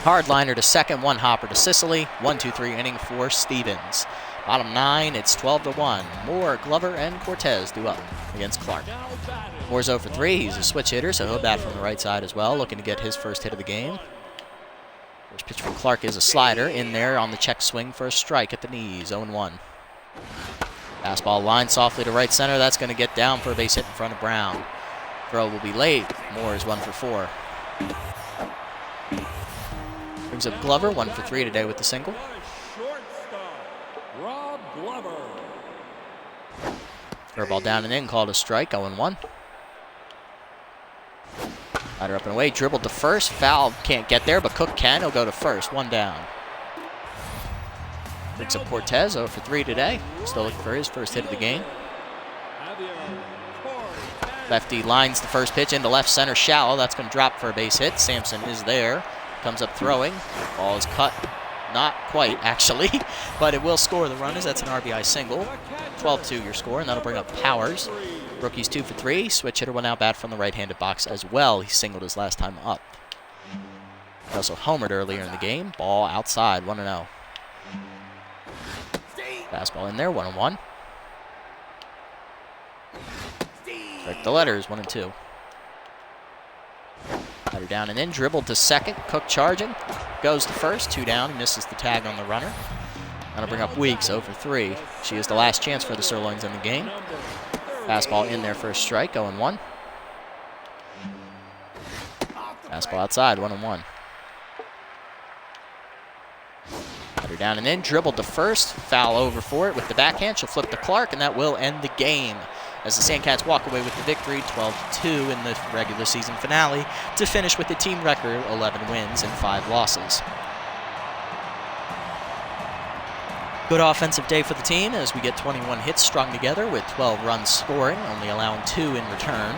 Hard liner to second, 1 hopper to Sicily. 1-2-3 inning for Stevens. Bottom 9, it's 12-1. Moore, Glover, and Cortez do up against Clark. Moore's 0 for 3. He's a switch hitter, so he'll bat from the right side as well, looking to get his first hit of the game. First pitch from Clark is a slider in there on the check swing for a strike at the knees, 0-1. Fastball line softly to right center. That's going to get down for a base hit in front of Brown. Throw will be late. Moore is 1 for 4. Brings up Glover, 1 for 3 today with the single. Curveball down and in, called a strike, 0-1. Rider up and away, dribbled to first. Foul, can't get there, but Cook can. He'll go to first, 1 down. Brings up Cortez, 0 for 3 today. Still looking for his first hit of the game. Lefty lines the first pitch into left center, shallow. That's going to drop for a base hit. Sampson is there. Comes up throwing. Ball is cut. Not quite, actually, but it will score the runners. That's an RBI single. 12-2 your score, and that'll bring up Powers. Rookie's 2 for 3. Switch hitter will now bat from the right-handed box as well. He singled his last time up. He also homered earlier in the game. Ball outside, 1-0. Fastball in there, 1-1. Correct the letters, 1-2. Batter down and in, dribbled to second. Cook charging, goes to first, 2 down. He misses the tag on the runner. That'll bring up Weeks, 0 for 3. She is the last chance for the Sirloins in the game. Fastball in there for a strike, 0-1. Fastball outside, 1-1. Batter down and in, dribbled to first, foul over for it with the backhand. She'll flip to Clark, and that will end the game as the Sandcats walk away with the victory, 12-2 in the regular season finale, to finish with the team record 11 wins and 5 losses. Good offensive day for the team as we get 21 hits strung together with 12 runs scoring, only allowing 2 in return.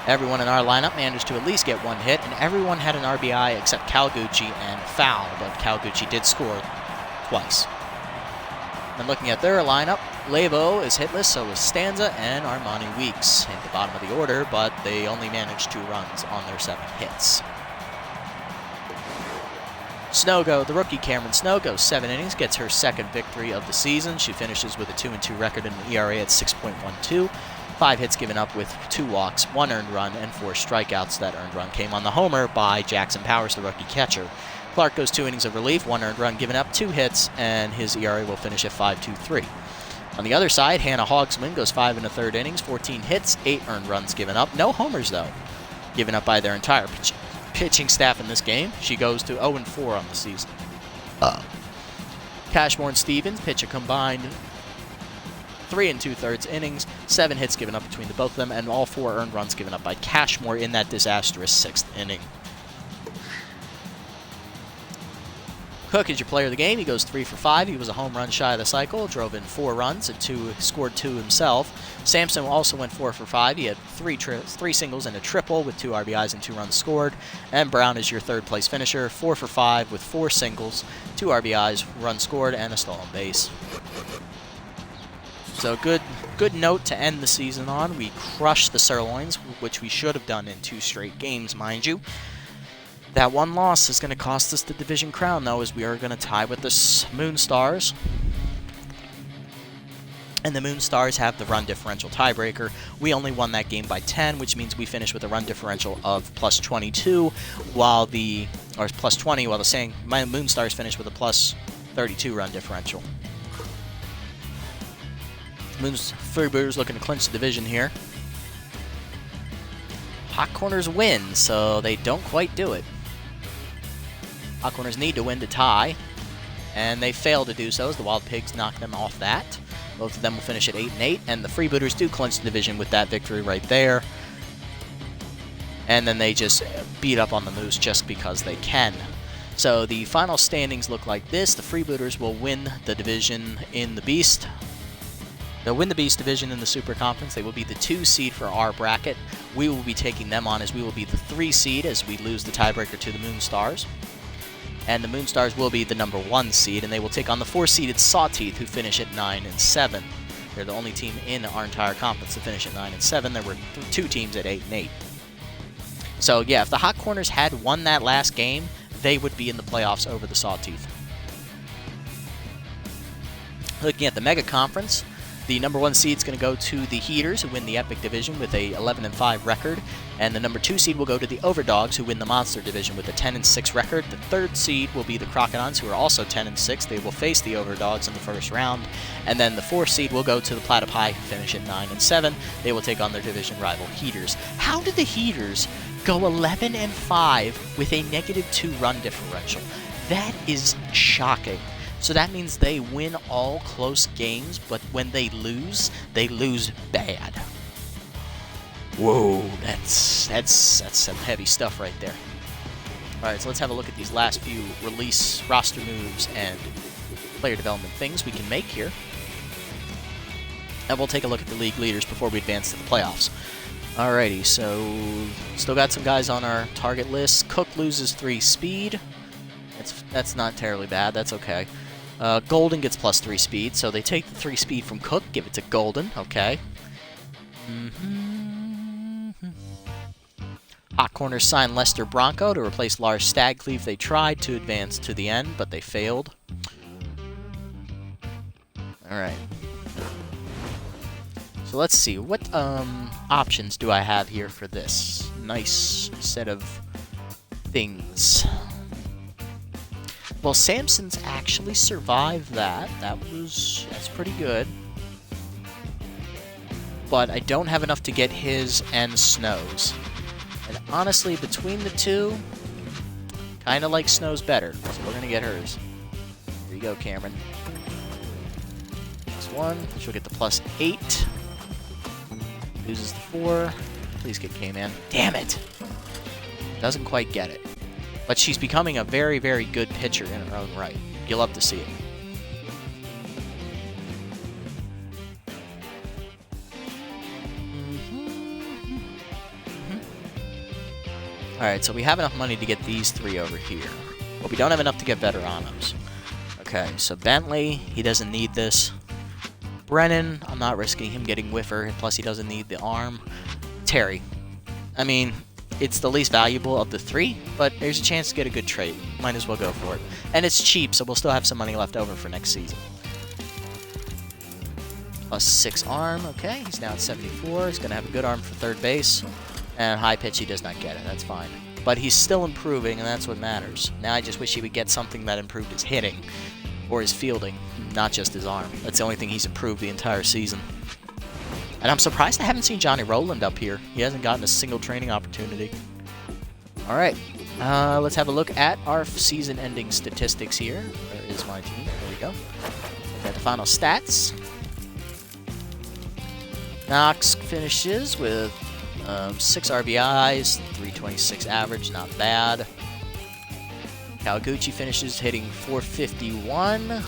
Everyone in our lineup managed to at least get 1 hit, and everyone had an RBI except Calgucci and Foul, but Calgucci did score twice. And looking at their lineup, Lebo is hitless, so is Stanza and Armani Weeks at the bottom of the order, but they only managed 2 runs on their 7 hits. Snogo, the rookie Cameron Snow, goes 7 innings, gets her second victory of the season. She finishes with a 2-2 record and an ERA at 6.12. 5 hits given up with 2 walks, 1 earned run, and 4 strikeouts. That earned run came on the homer by Jackson Powers, the rookie catcher. Clark goes 2 innings of relief, 1 earned run given up, 2 hits, and his ERA will finish at 5.23. On the other side, Hannah Hogsman goes 5 1/3 innings, 14 hits, 8 earned runs given up. No homers, though, given up by their entire pitching staff in this game. She goes to 0-4 on the season. Cashmore and Stevens pitch a combined 3 2/3 innings, 7 hits given up between the both of them, and all 4 earned runs given up by Cashmore in that disastrous 6th inning. Cook is your player of the game. He goes 3 for 5. He was a home run shy of the cycle, drove in 4 runs and scored 2 himself. Sampson also went 4 for 5. He had 3 singles and a triple with 2 RBIs and 2 runs scored. And Brown is your third place finisher, 4 for 5 with 4 singles, 2 RBIs, run scored, and a stolen base. So good note to end the season on. We crushed the Sirloins, which we should have done in 2 straight games, mind you. That 1 loss is going to cost us the division crown, though, as we are going to tie with the Moonstars. And the Moonstars have the run differential tiebreaker. We only won that game by 10, which means we finish with a run differential of plus 22, plus 20, while the Moonstars finish with a plus 32 run differential. Freebooters looking to clinch the division here. Hot Corners win, so they don't quite do it. Hot Corners need to win to tie, and they fail to do so as the Wild Pigs knock them off that. Both of them will finish at 8-8, and the Freebooters do clinch the division with that victory right there. And then they just beat up on the Moose just because they can. So the final standings look like this. The Freebooters will win the division in the Beast. They'll win the Beast division in the Super Conference. They will be the 2 seed for our bracket. We will be taking them on as we will be the 3 seed as we lose the tiebreaker to the Moonstars. And the Moonstars will be the number 1 seed, and they will take on the 4-seeded Sawteeth, who finish at 9-7. They're the only team in our entire conference to finish at 9-7. There were 2 teams at 8-8. So yeah, if the Hot Corners had won that last game, they would be in the playoffs over the Sawteeth. Looking at the Mega Conference, the number 1 seed is going to go to the Heaters, who win the Epic Division with a 11-5 record, and the number 2 seed will go to the Overdogs, who win the Monster Division with a 10-6 record. The 3rd seed will be the Crocodons, who are also 10-6. They will face the Overdogs in the first round, and then the 4th seed will go to the Platypi, who finish at 9-7. They will take on their division rival Heaters. How did the Heaters go 11-5 with a -2 run differential? That is shocking. So that means they win all close games, but when they lose bad. Whoa, that's some heavy stuff right there. All right, so let's have a look at these last few release roster moves and player development things we can make here. And we'll take a look at the league leaders before we advance to the playoffs. Alrighty, so still got some guys on our target list. Cook loses 3 speed. That's not terribly bad. That's okay. Golden gets +3 speed, so they take the 3 speed from Cook, give it to Golden. Okay. Hot Corners sign Lester Bronco to replace Lars Stagcleave. They tried to advance to the end, but they failed. Alright. So let's see, what options do I have here for this nice set of things? Well, Samson's actually survived that. That's pretty good. But I don't have enough to get his and Snow's. And honestly, between the two, kind of like Snow's better. So we're going to get hers. Here you go, Cameron. +1. She'll get the +8. Loses the 4. Please get K-Man. Damn it! Doesn't quite get it. But she's becoming a very, very good pitcher in her own right. You'll love to see it. Alright, so we have enough money to get these 3 over here. But we don't have enough to get Veteranos. Okay, so Bentley, he doesn't need this. Brennan, I'm not risking him getting Whiffer, plus he doesn't need the arm. Terry. I mean, it's the least valuable of the 3, but there's a chance to get a good trade. Might as well go for it. And it's cheap, so we'll still have some money left over for next season. +6 arm, okay, he's now at 74. He's going to have a good arm for third base. And high pitch, he does not get it, that's fine. But he's still improving, and that's what matters. Now I just wish he would get something that improved his hitting, or his fielding, not just his arm. That's the only thing he's improved the entire season. And I'm surprised I haven't seen Johnny Rowland up here. He hasn't gotten a single training opportunity. Alright, let's have a look at our season-ending statistics here. Where is my team? There we go. Look at the final stats. Knox finishes with 6 RBIs, 326 average, not bad. Kawaguchi finishes hitting .451.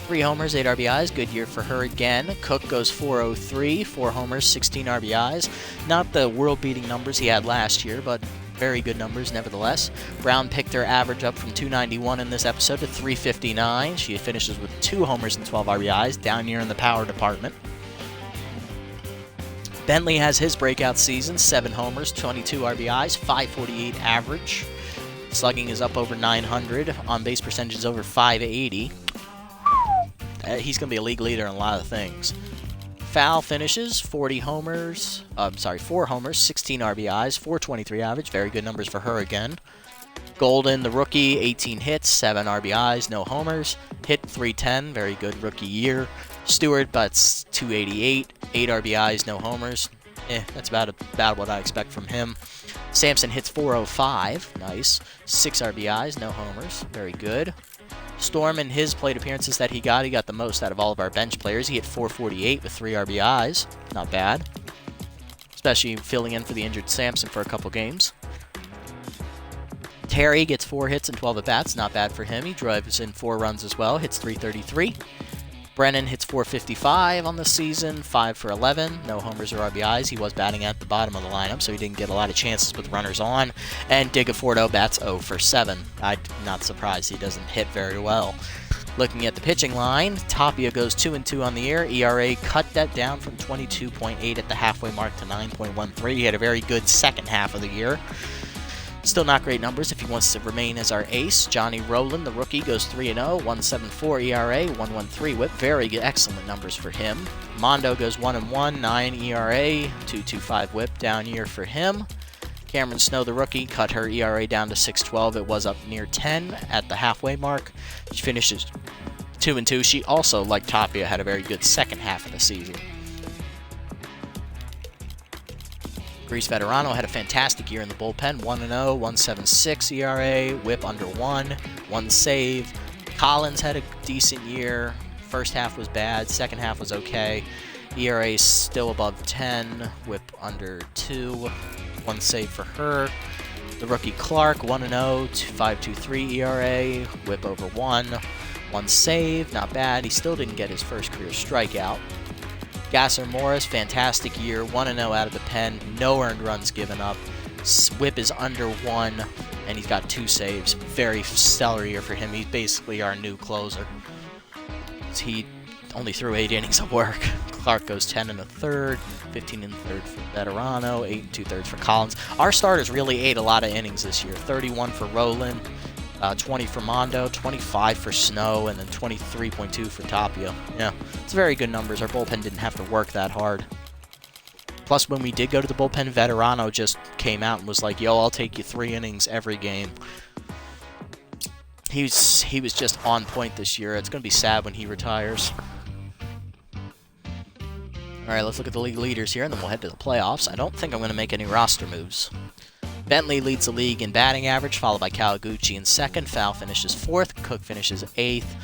3 homers, 8 RBIs. Good year for her again. Cook goes .403, 4 homers, 16 RBIs. Not the world-beating numbers he had last year, but very good numbers nevertheless. Brown picked her average up from .291 in this episode to .359. She finishes with 2 homers and 12 RBIs, down here in the power department. Bentley has his breakout season, 7 homers, 22 RBIs, .548 average. Slugging is up over 900. On-base percentage is over .580. He's going to be a league leader in a lot of things. Foul finishes, 4 homers, 16 RBIs, .423 average. Very good numbers for her again. Golden, the rookie, 18 hits, 7 RBIs, no homers. Hit .310, very good rookie year. Stewart, but .288, 8 RBIs, no homers. That's about what I expect from him. Sampson hits 405. Nice. 6 RBIs, no homers. Very good. Storm, in his plate appearances that he got the most out of all of our bench players. He hit 448 with 3 RBIs. Not bad. Especially filling in for the injured Sampson for a couple games. Terry gets 4 hits and 12 at-bats. Not bad for him. He drives in 4 runs as well. Hits 333. Brennan hits 455 on the season, 5 for 11, no homers or RBIs. He was batting at the bottom of the lineup, so he didn't get a lot of chances with runners on. And Digafordo bats 0 for 7. I'm not surprised he doesn't hit very well. Looking at the pitching line, Tapia goes 2-2 on the year. ERA cut that down from 22.8 at the halfway mark to 9.13. He had a very good second half of the year. Still not great numbers if he wants to remain as our ace. Johnny Rowland, the rookie, goes 3-0, 1.74 ERA, 1.13 whip. Very good, excellent numbers for him. Mondo goes 1-1, 9 ERA, 2.25 whip. Down year for him. Cameron Snow, the rookie, cut her ERA down to 6.12. It was up near 10 at the halfway mark. She finishes 2-2. She also, like Tapia, had a very good second half of the season. Grease Veterano had a fantastic year in the bullpen, 1-0, 1.76 ERA, whip under 1 save. Collins had a decent year. First half was bad, second half was okay. ERA still above 10, whip under 2, 1 save for her. The rookie Clark, 1-0, 5.23 ERA, whip over 1 save, not bad. He still didn't get his first career strikeout. Gasser Morris, fantastic year, 1-0 out of the pen, no earned runs given up. Whip is under 1, and he's got 2 saves. Very stellar year for him. He's basically our new closer. He only threw 8 innings of work. Clark goes 10 1/3, 15 1/3 for Veterano, 8 2/3 for Collins. Our starters really ate a lot of innings this year. 31 for Rowland, 20 for Mondo, 25 for Snow, and then 23.2 for Tapia. Yeah, it's very good numbers. Our bullpen didn't have to work that hard. Plus, when we did go to the bullpen, Veterano just came out and was like, yo, I'll take you 3 innings every game. He was just on point this year. It's going to be sad when he retires. All right, let's look at the league leaders here, and then we'll head to the playoffs. I don't think I'm going to make any roster moves. Bentley leads the league in batting average, followed by Kawaguchi in second. Fowl finishes 4th. Cook finishes 8th.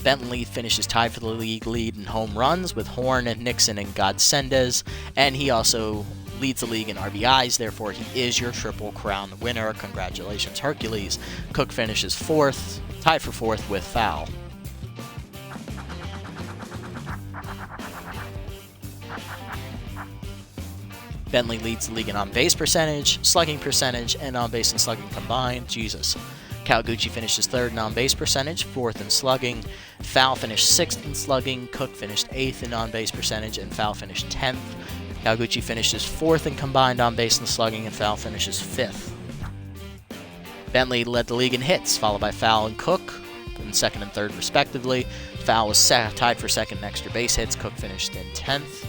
Bentley finishes tied for the league lead in home runs with Horn and Nixon and Godsendez. And he also leads the league in RBIs, therefore he is your Triple Crown winner. Congratulations, Hercules. Cook finishes 4th, tied for 4th with Fowl. Bentley leads the league in on-base percentage, slugging percentage, and on-base and slugging combined. Jesus. Kawaguchi finishes 3rd in on-base percentage, 4th in slugging. Fowl finished 6th in slugging. Cook finished 8th in on-base percentage, and Fowl finished 10th. Kawaguchi finishes 4th in combined on-base and slugging, and Fowl finishes 5th. Bentley led the league in hits, followed by Fowl and Cook in 2nd and 3rd respectively. Fowl was tied for 2nd in extra base hits. Cook finished in 10th.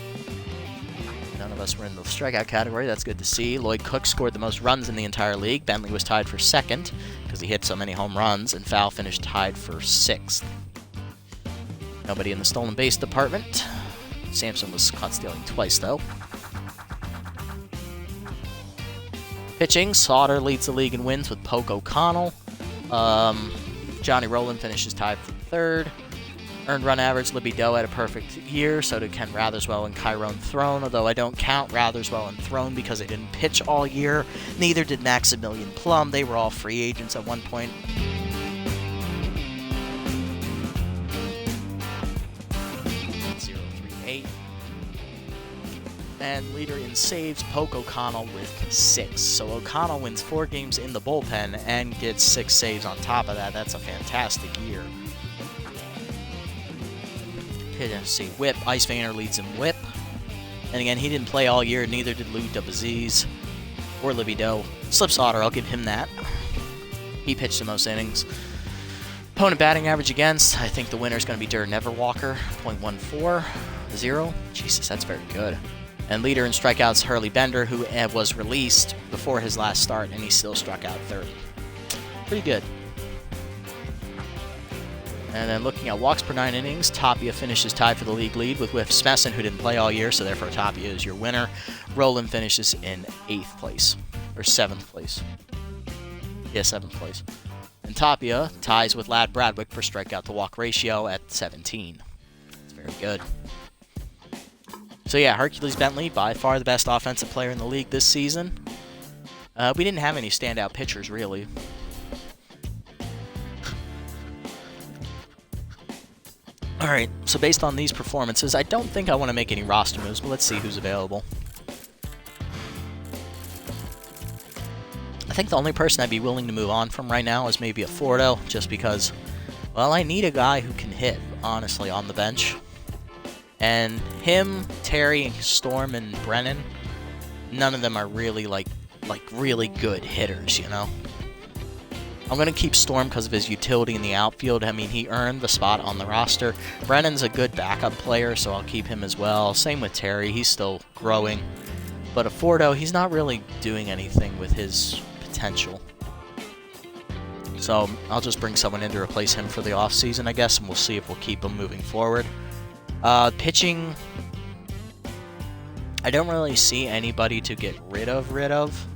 None of us were in the strikeout category. That's good to see. Lloyd Cook scored the most runs in the entire league. Bentley was tied for 2nd because he hit so many home runs, and Fowl finished tied for 6th. Nobody in the stolen base department. Sampson was caught stealing twice, though. Pitching, Sauter leads the league in wins with Poke O'Connell. Johnny Rowland finishes tied for 3rd. Earned run average, Libby Doe had a perfect year, so did Ken Ratherswell and Chiron Throne, although I don't count Ratherswell and Throne because they didn't pitch all year. Neither did Maximilian Plum. They were all free agents at one point. And leader in saves, Poke O'Connell with 6. So O'Connell wins 4 games in the bullpen and gets 6 saves on top of that. That's a fantastic year. Let's see, whip. Ice Vainer leads in whip. And again, he didn't play all year, neither did Lou Dubaziz or Libby Doe. Slip Sauter, I'll give him that. He pitched the most innings. Opponent batting average against, I think the winner is going to be Dur Neverwalker, .140. Jesus, that's very good. And leader in strikeouts, Hurley Bender, who was released before his last start, and he still struck out 30. Pretty good. And then looking at walks per 9 innings, Tapia finishes tied for the league lead with Whiff Smesson, who didn't play all year, so therefore Tapia is your winner. Roland finishes in 8th place, or 7th place. Yeah, 7th place. And Tapia ties with Lad Bradwick for strikeout to walk ratio at 17. It's very good. So yeah, Hercules Bentley, by far the best offensive player in the league this season. We didn't have any standout pitchers, really. Alright, so based on these performances, I don't think I want to make any roster moves, but let's see who's available. I think the only person I'd be willing to move on from right now is maybe a Fordo, just because, well, I need a guy who can hit, honestly, on the bench. And him, Terry, Storm, and Brennan, none of them are really, like really good hitters, you know? I'm going to keep Storm because of his utility in the outfield. I mean, he earned the spot on the roster. Brennan's a good backup player, so I'll keep him as well. Same with Terry. He's still growing. But Fordo, he's not really doing anything with his potential. So I'll just bring someone in to replace him for the offseason, I guess, and we'll see if we'll keep him moving forward. Pitching, I don't really see anybody to get rid of.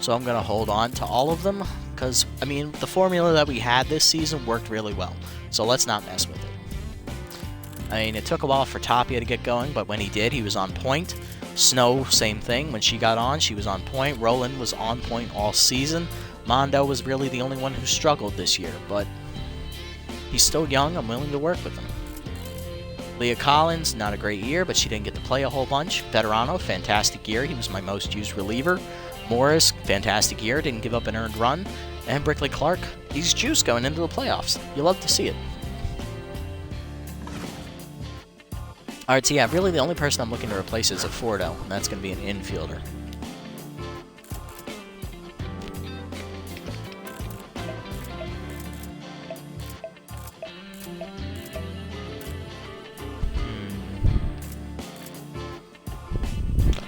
So I'm going to hold on to all of them. Because, I mean, the formula that we had this season worked really well. So let's not mess with it. I mean, it took a while for Tapia to get going, but when he did, he was on point. Snow, same thing. When she got on, she was on point. Roland was on point all season. Mondo was really the only one who struggled this year, but he's still young. I'm willing to work with him. Leah Collins, not a great year, but she didn't get to play a whole bunch. Veterano, fantastic year. He was my most used reliever. Morris, fantastic year, didn't give up an earned run. And Brickley Clark, he's juice going into the playoffs. You love to see it. Alright, so yeah, really the only person I'm looking to replace is a Fordo, and that's going to be an infielder.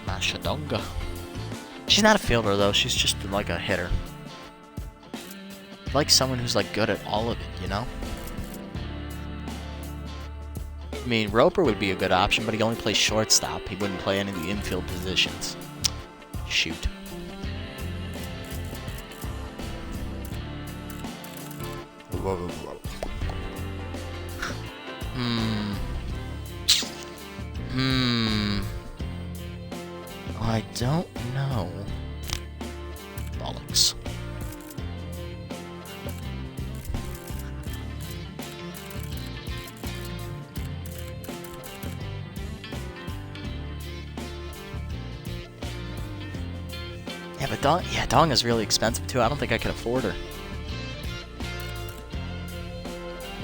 Mashadonga. She's not a fielder, though. She's just like a hitter. Like someone who's like good at all of it, you know? I mean, Roper would be a good option, but he only plays shortstop. He wouldn't play any of the infield positions. Shoot. I don't know. Bollocks. Yeah, but Dong is really expensive too. I don't think I could afford her.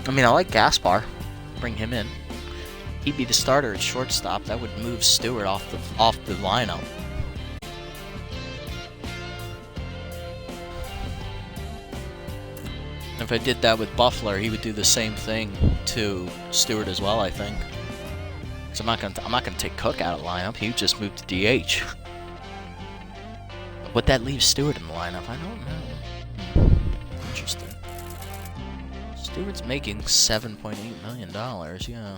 I mean, I like Gaspar. Bring him in. He'd be the starter at shortstop. That would move Stewart off the lineup. If I did that with Buffler, he would do the same thing to Stewart as well, I think. So I'm not gonna take Cook out of the lineup. He would just move to DH. But would that leave Stewart in the lineup? I don't know. Interesting. Stewart's making $7.8 million. Yeah.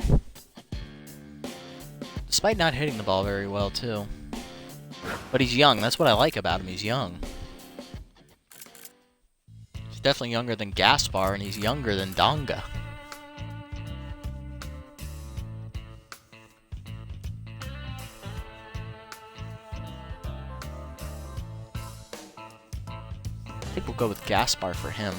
Despite not hitting the ball very well, too. But he's young. That's what I like about him. He's young. He's definitely younger than Gaspar, and he's younger than Donga. I think we'll go with Gaspar for him.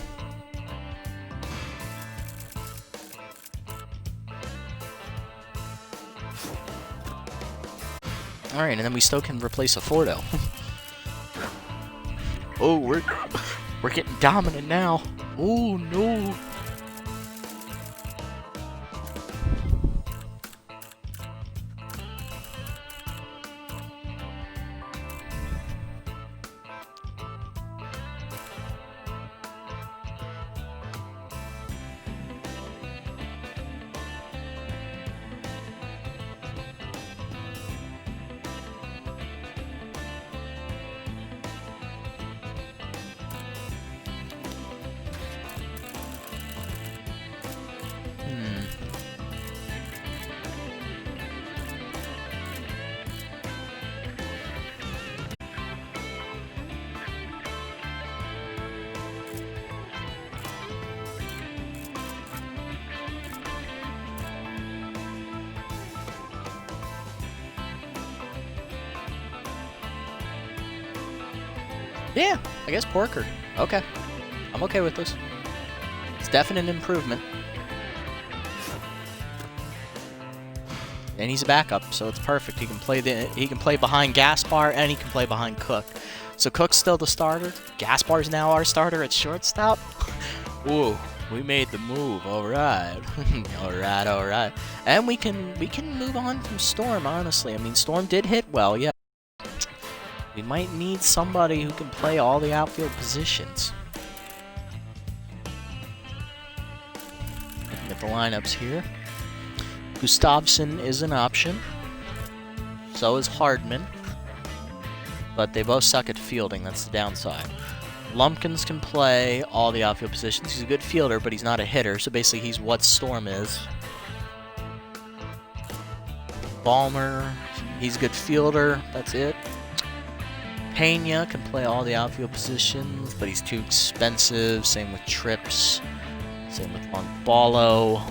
Alright, and then we still can replace a Fordo. Oh, we're getting dominant now. Oh, no. Yeah, I guess Porker. Okay. I'm okay with this. It's definite improvement. And he's a backup, so it's perfect. He can play behind Gaspar and he can play behind Cook. So Cook's still the starter. Gaspar's now our starter at shortstop. Ooh, we made the move. All right. all right. And we can move on from Storm, honestly. I mean, Storm did hit well, yeah. We might need somebody who can play all the outfield positions. Looking at the lineups here. Gustavsson is an option. So is Hardman. But they both suck at fielding. That's the downside. Lumpkins can play all the outfield positions. He's a good fielder, but he's not a hitter. So basically, he's what Storm is. Ballmer, he's a good fielder. That's it. Pena can play all the outfield positions, but he's too expensive. Same with Trips. Same with Monballo.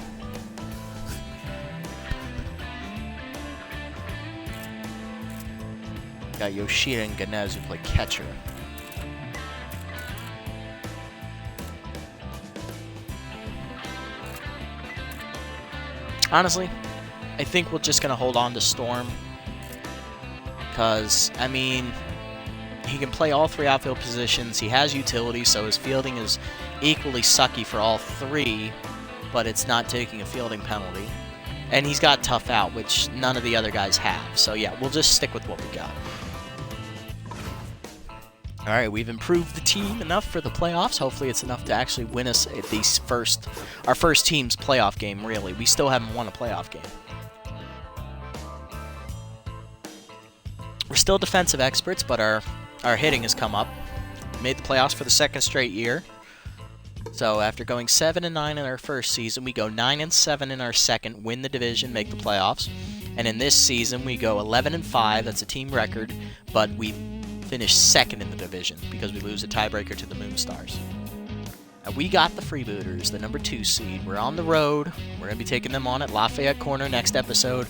Got Yoshida and Ganez who play catcher. Honestly, I think we're just going to hold on to Storm. Because, I mean, he can play all three outfield positions. He has utility, so his fielding is equally sucky for all three, but it's not taking a fielding penalty. And he's got tough out, which none of the other guys have. So, yeah, we'll just stick with what we got. All right, we've improved the team enough for the playoffs. Hopefully it's enough to actually win us at our first team's playoff game, really. We still haven't won a playoff game. We're still defensive experts, but our hitting has come up. We made the playoffs for the second straight year. So after going 7-9 in our first season, we go 9-7 in our second, win the division, make the playoffs. And in this season, we go 11-5. That's a team record, but we finish second in the division because we lose a tiebreaker to the Moonstars. Now we got the Freebooters, the number 2 seed. We're on the road. We're going to be taking them on at Lafayette Corner next episode.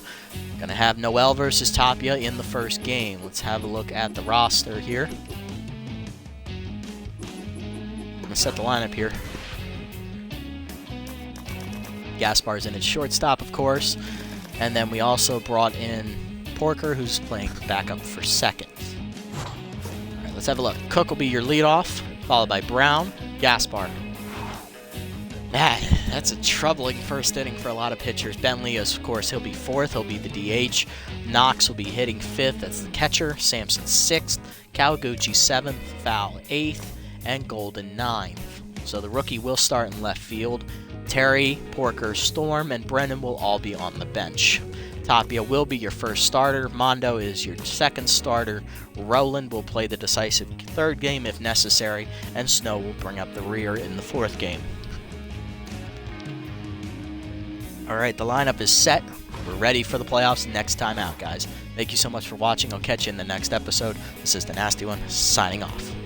Going to have Noel versus Tapia in the first game. Let's have a look at the roster here. I'm going to set the lineup here. Gaspar's in at shortstop, of course. And then we also brought in Porker, who's playing backup for second. Let's have a look. Cook will be your leadoff, followed by Brown, Gaspar. That's a troubling first inning for a lot of pitchers. Bentley, of course, he'll be fourth. He'll be the DH. Knox will be hitting fifth. That's the catcher. Sampson sixth. Kawaguchi seventh. Fowl eighth. And Golden ninth. So the rookie will start in left field. Terry, Porker, Storm, and Brennan will all be on the bench. Tapia will be your first starter. Mondo is your second starter. Roland will play the decisive third game if necessary. And Snow will bring up the rear in the fourth game. Alright, the lineup is set. We're ready for the playoffs next time out, guys. Thank you so much for watching. I'll catch you in the next episode. This is the Nasty One, signing off.